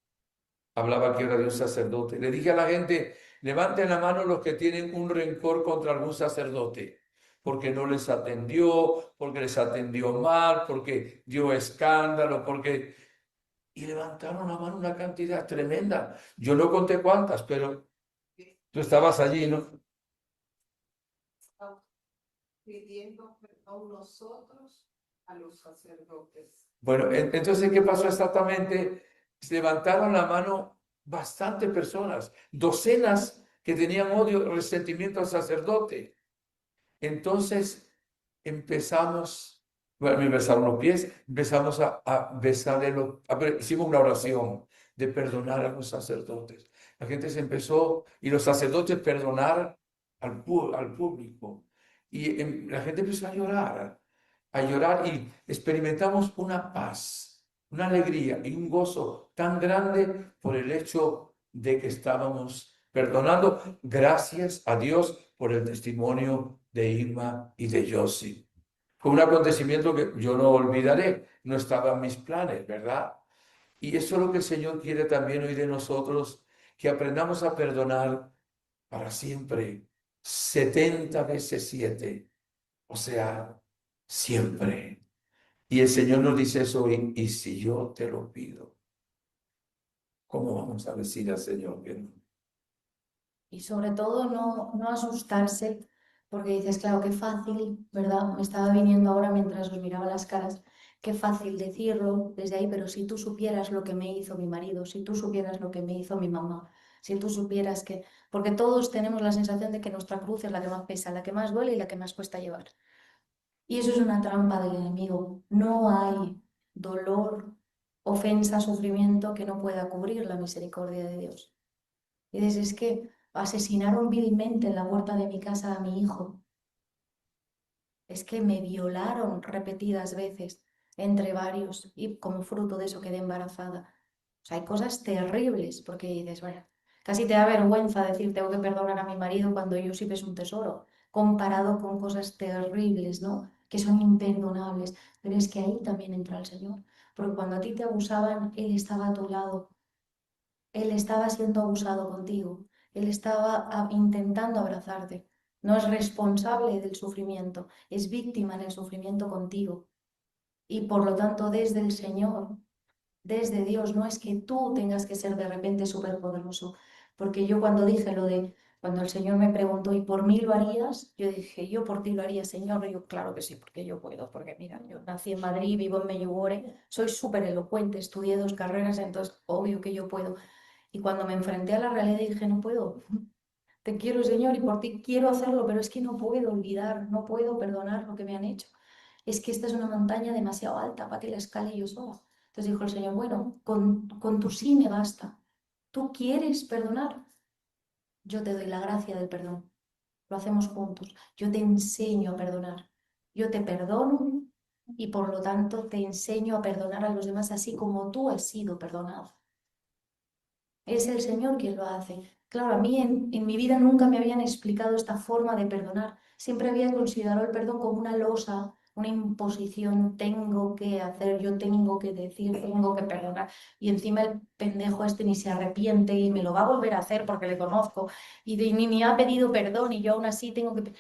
Hablaba aquí ahora de un sacerdote. Le dije a la gente, levanten la mano los que tienen un rencor contra algún sacerdote, porque no les atendió, porque les atendió mal, porque dio escándalo, porque... Y levantaron la mano una cantidad tremenda. Yo no conté cuántas, pero tú estabas allí, ¿no? Pidiendo perdón nosotros a los sacerdotes. Bueno, entonces, ¿qué pasó exactamente? Se levantaron la mano bastantes personas, docenas que tenían odio, resentimiento al sacerdote. Entonces empezamos, bueno, me besaron los pies, empezamos a besarle hicimos una oración de perdonar a los sacerdotes. La gente se empezó, y los sacerdotes perdonar al público. Y la gente empezó a llorar y experimentamos una paz, una alegría y un gozo tan grande por el hecho de que estábamos perdonando. Gracias a Dios por el testimonio de Irma y de Yossi. Fue un acontecimiento que yo no olvidaré, no estaba en mis planes, ¿verdad? Y eso es lo que el Señor quiere también hoy de nosotros, que aprendamos a perdonar para siempre, 70 veces 7, o sea, siempre. Y el Señor nos dice eso hoy, y si yo te lo pido, ¿cómo vamos a decir al Señor que no? Y sobre todo no asustarse, porque dices, claro, qué fácil, ¿verdad? Me estaba viniendo ahora mientras os miraba las caras, qué fácil decirlo desde ahí, pero si tú supieras lo que me hizo mi marido, si tú supieras lo que me hizo mi mamá, si tú supieras que... Porque todos tenemos la sensación de que nuestra cruz es la que más pesa, la que más duele y la que más cuesta llevar. Y eso es una trampa del enemigo. No hay dolor, ofensa, sufrimiento que no pueda cubrir la misericordia de Dios. Y dices, es que asesinaron vilmente en la puerta de mi casa a mi hijo. Es que me violaron repetidas veces entre varios y como fruto de eso quedé embarazada. O sea, hay cosas terribles porque dices, bueno, casi te da vergüenza decir tengo que perdonar a mi marido cuando yo sí es un tesoro, comparado con cosas terribles, ¿no? Que son imperdonables. Pero es que ahí también entra el Señor. Porque cuando a ti te abusaban, Él estaba a tu lado. Él estaba siendo abusado contigo. Él estaba intentando abrazarte. No es responsable del sufrimiento, es víctima en el sufrimiento contigo. Y por lo tanto, desde el Señor, desde Dios, no es que tú tengas que ser de repente superpoderoso. Porque yo cuando dije lo de, cuando el Señor me preguntó, ¿y por mí lo harías? Yo dije, yo por ti lo haría, Señor. Y yo, claro que sí, porque yo puedo. Porque mira, yo nací en Madrid, vivo en Medjugorje, soy súper elocuente, estudié 2 carreras, entonces obvio que yo puedo. Y cuando me enfrenté a la realidad dije, no puedo, te quiero, Señor, y por ti quiero hacerlo, pero es que no puedo olvidar, no puedo perdonar lo que me han hecho. Es que esta es una montaña demasiado alta para que la escale yo sola. Entonces dijo el Señor, bueno, con tu sí me basta. ¿Tú quieres perdonar? Yo te doy la gracia del perdón. Lo hacemos juntos. Yo te enseño a perdonar. Yo te perdono y por lo tanto te enseño a perdonar a los demás así como tú has sido perdonado. Es el Señor quien lo hace. Claro, a mí en mi vida nunca me habían explicado esta forma de perdonar. Siempre había considerado el perdón como una losa, una imposición. Tengo que hacer, yo tengo que decir, tengo que perdonar. Y encima el pendejo este ni se arrepiente y me lo va a volver a hacer porque le conozco. Y ni me ha pedido perdón y yo aún así tengo que...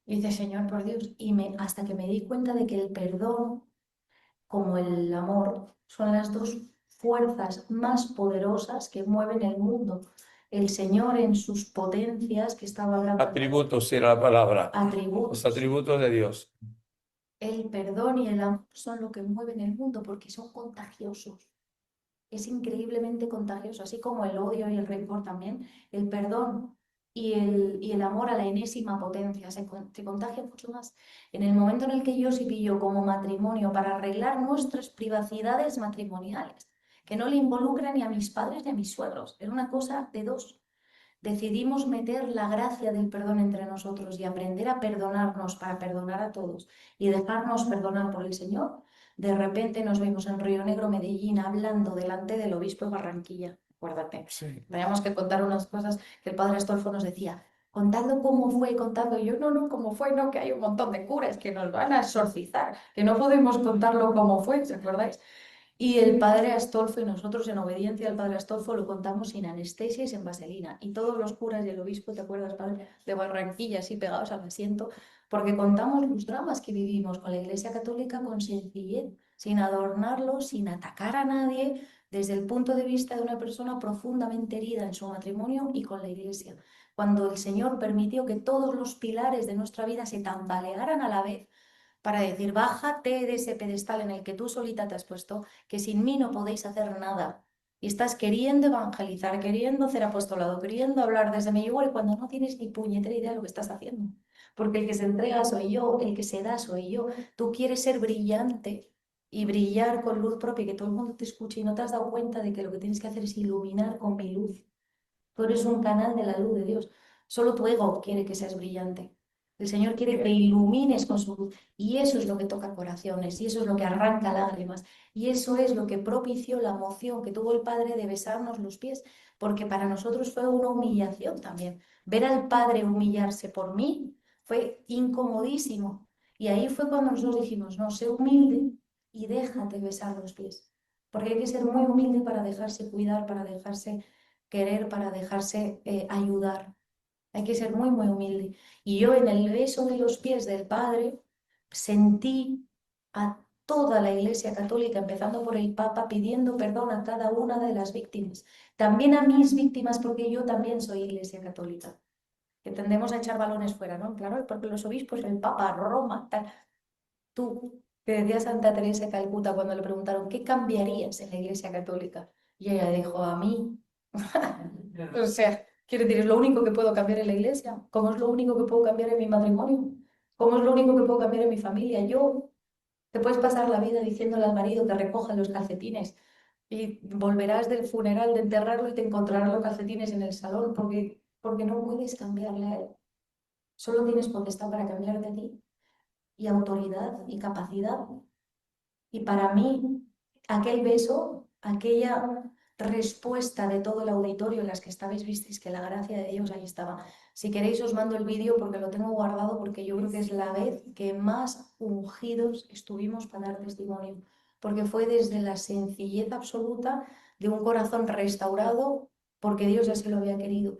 Y dice, Señor, por Dios. Hasta que me di cuenta de que el perdón como el amor, son las dos fuerzas más poderosas que mueven el mundo. El Señor en sus potencias, que estaba hablando, Atributos era la palabra. Los atributos, atributos de Dios. el perdón y el amor son lo que mueven el mundo porque son contagiosos. Es increíblemente contagioso, así como el odio y el rencor también. El perdón y el amor a la enésima potencia se contagia mucho más. En el momento en el que yo sí pillo como matrimonio para arreglar nuestras privacidades matrimoniales, que no le involucran ni a mis padres ni a mis suegros, es una cosa de dos. Decidimos meter la gracia del perdón entre nosotros y aprender a perdonarnos para perdonar a todos y dejarnos perdonar por el Señor. De repente nos vimos en Río Negro, Medellín, hablando delante del obispo de Barranquilla. Acuérdate, Sí. teníamos que contar unas cosas que el padre Astolfo nos decía. Contando cómo fue, contando. Y yo, no, cómo fue, no, que hay un montón de curas que nos van a exorcizar, que no podemos contarlo cómo fue, ¿os acordáis? Y el padre Astolfo y nosotros en obediencia al padre Astolfo lo contamos sin anestesia y sin vaselina. Y todos los curas y el obispo, ¿te acuerdas, padre? De Barranquilla, así pegados al asiento, porque contamos los dramas que vivimos con la Iglesia Católica con sencillez, sin adornarlo, sin atacar a nadie, desde el punto de vista de una persona profundamente herida en su matrimonio y con la Iglesia. Cuando el Señor permitió que todos los pilares de nuestra vida se tambalearan a la vez, para decir, bájate de ese pedestal en el que tú solita te has puesto, que sin mí no podéis hacer nada. Y estás queriendo evangelizar, queriendo hacer apostolado, queriendo hablar desde mi yugo y cuando no tienes ni puñetera idea de lo que estás haciendo. porque el que se entrega soy yo, el que se da soy yo. Tú quieres ser brillante y brillar con luz propia, que todo el mundo te escuche y no te has dado cuenta de que lo que tienes que hacer es iluminar con mi luz. Tú eres un canal de la luz de Dios. Solo tu ego quiere que seas brillante. El Señor quiere que ilumines con su luz. Y eso es lo que toca corazones, y eso es lo que arranca lágrimas, y eso es lo que propició la emoción que tuvo el Padre de besarnos los pies, porque para nosotros fue una humillación también. Ver al Padre humillarse por mí fue incomodísimo. Y ahí fue cuando nosotros dijimos, no, sé humilde y déjate besar los pies. Porque hay que ser muy humilde para dejarse cuidar, para dejarse querer, para dejarse ayudar. Hay que ser muy, muy humilde. Y yo en el beso de los pies del Padre sentí a toda la Iglesia Católica, empezando por el Papa, pidiendo perdón a cada una de las víctimas. También a mis víctimas, porque yo también soy Iglesia Católica. Que tendemos a echar balones fuera, ¿no? Claro, porque los obispos, el Papa, Roma, tal. Tú, que decía Santa Teresa de Calcuta cuando le preguntaron, ¿qué cambiarías en la Iglesia Católica? Y ella dijo, a mí. O sea, quiero decir, es lo único que puedo cambiar en la iglesia. ¿Cómo es lo único que puedo cambiar en mi matrimonio? ¿Cómo es lo único que puedo cambiar en mi familia? Yo, te puedes pasar la vida diciéndole al marido que recoja los calcetines y volverás del funeral de enterrarlo y te encontrarás los calcetines en el salón porque no puedes cambiarle a él. Solo tienes potestad para cambiar de ti y autoridad y capacidad. Y para mí, aquel beso, aquella respuesta de todo el auditorio en las que estabais, visteis que la gracia de Dios ahí estaba. Si queréis os mando el vídeo porque lo tengo guardado, porque yo creo que es la vez que más ungidos estuvimos para dar testimonio, porque fue desde la sencillez absoluta de un corazón restaurado, porque Dios así lo había querido.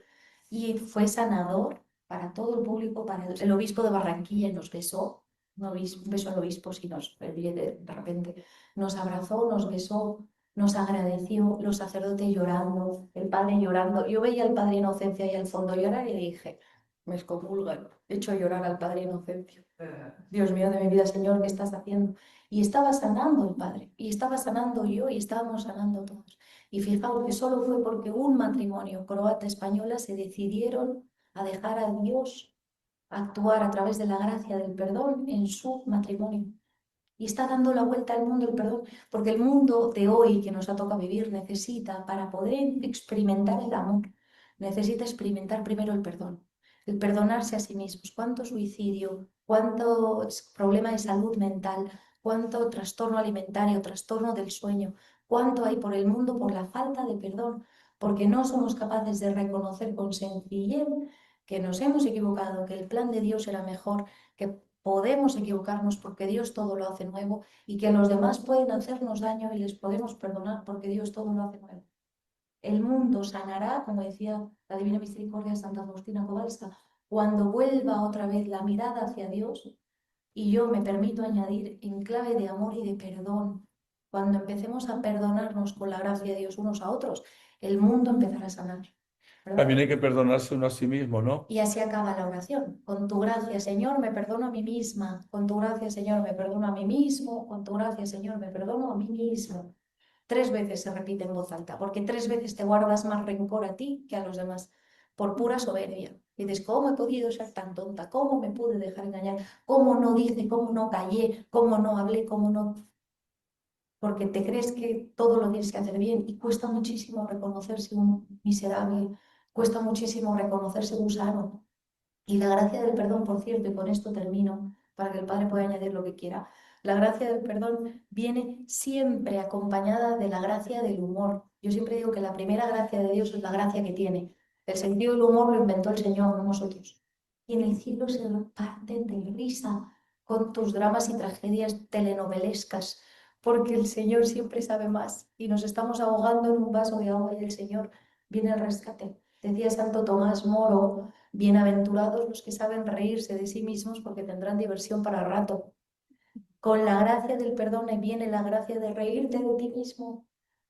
Y fue sanador para todo el público, para el obispo de Barranquilla nos besó, un beso al obispo, si nos, de repente nos abrazó, nos besó, nos agradeció, los sacerdotes llorando, el padre llorando. Yo veía al padre Inocencia ahí al fondo llorar y dije, me excomulgan, he hecho llorar al padre Inocencio. Dios mío de mi vida, Señor, ¿qué estás haciendo? Y estaba sanando el padre, y estaba sanando yo, y estábamos sanando todos. Y fijaos que solo fue porque un matrimonio croata-española se decidieron a dejar a Dios actuar a través de la gracia del perdón en su matrimonio. Y está dando la vuelta al mundo el perdón, porque el mundo de hoy que nos ha tocado vivir necesita, para poder experimentar el amor, necesita experimentar primero el perdonarse a sí mismos. Cuánto suicidio, cuánto problema de salud mental, cuánto trastorno alimentario, trastorno del sueño, cuánto hay por el mundo por la falta de perdón, porque no somos capaces de reconocer con sencillez que nos hemos equivocado, que el plan de Dios era mejor, que podemos equivocarnos porque Dios todo lo hace nuevo y que los demás pueden hacernos daño y les podemos perdonar porque Dios todo lo hace nuevo. El mundo sanará, como decía la Divina Misericordia de Santa Faustina Kowalska, cuando vuelva otra vez la mirada hacia Dios, y yo me permito añadir en clave de amor y de perdón. Cuando empecemos a perdonarnos con la gracia de Dios unos a otros, el mundo empezará a sanar. ¿Verdad? También hay que perdonarse uno a sí mismo, ¿no? Y así acaba la oración. Con tu gracia, Señor, me perdono a mí misma. Con tu gracia, Señor, me perdono a mí mismo. Con tu gracia, Señor, me perdono a mí mismo. 3 veces se repite en voz alta, porque 3 veces te guardas más rencor a ti que a los demás, por pura soberbia. Y dices, ¿cómo he podido ser tan tonta? ¿Cómo me pude dejar engañar? ¿Cómo no dije? ¿Cómo no callé? ¿Cómo no hablé? ¿Cómo no? Porque te crees que todo lo tienes que hacer bien y cuesta muchísimo reconocerse un miserable, cuesta muchísimo reconocerse gusano. Y la gracia del perdón, por cierto, y con esto termino, para que el Padre pueda añadir lo que quiera, la gracia del perdón viene siempre acompañada de la gracia del humor. Yo siempre digo que la primera gracia de Dios es la gracia que tiene. El sentido del humor lo inventó el Señor, no nosotros. Y en el cielo se reparten de risa con tus dramas y tragedias telenovelescas, porque el Señor siempre sabe más y nos estamos ahogando en un vaso de agua y el Señor viene al rescate. Decía Santo Tomás Moro, bienaventurados los que saben reírse de sí mismos porque tendrán diversión para rato. Con la gracia del perdón viene la gracia de reírte de ti mismo.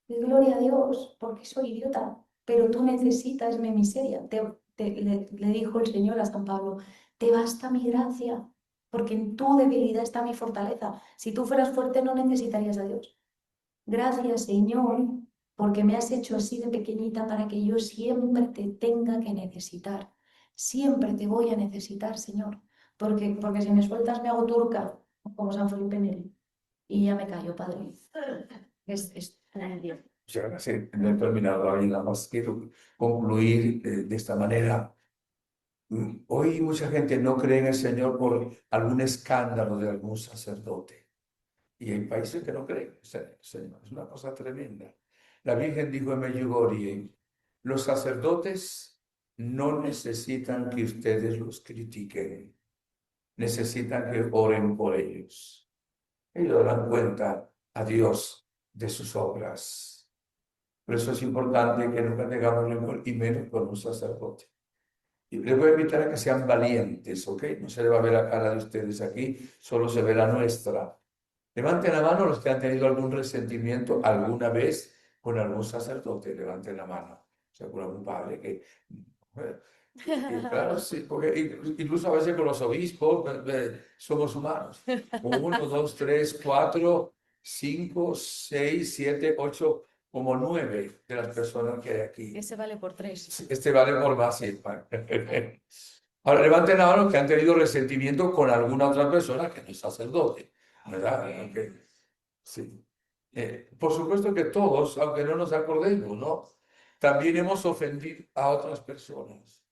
Y gloria a Dios, porque soy idiota, pero tú necesitas mi miseria. Le dijo el Señor a San Pablo, te basta mi gracia, porque en tu debilidad está mi fortaleza. Si tú fueras fuerte no necesitarías a Dios. Gracias, Señor, porque me has hecho así de pequeñita para que yo siempre te tenga que necesitar. Siempre te voy a necesitar, Señor, porque si me sueltas me hago turca, como San Felipe Neri. Y ya me callo, padre. Es tremendo. Ya casi no he terminado ahí, nada más quiero concluir de esta manera. Hoy mucha gente no cree en el Señor por algún escándalo de algún sacerdote. Y hay países que no creen en el Señor. Es una cosa tremenda. La Virgen dijo en Medjugorje, los sacerdotes no necesitan que ustedes los critiquen, necesitan que oren por ellos. Ellos darán cuenta a Dios de sus obras. Por eso es importante que nunca tengamos rencor y menos con un sacerdote. Y les voy a invitar a que sean valientes, ¿ok? No se le va a ver la cara de ustedes aquí, solo se ve la nuestra. Levanten la mano los que han tenido algún resentimiento alguna vez con algún sacerdote. Levanten la mano. O sea, con algún padre que... claro, sí, porque incluso a veces con los obispos somos humanos. 1, 2, 3, 4, 5, 6, 7, 8, como 9 de las personas que hay aquí. Ese vale por 3. Este vale por más, sí. Ahora levanten la mano los que han tenido resentimiento con alguna otra persona que no es sacerdote, ¿verdad? Sí. Por supuesto que todos, aunque no nos acordemos, ¿no? También hemos ofendido a otras personas.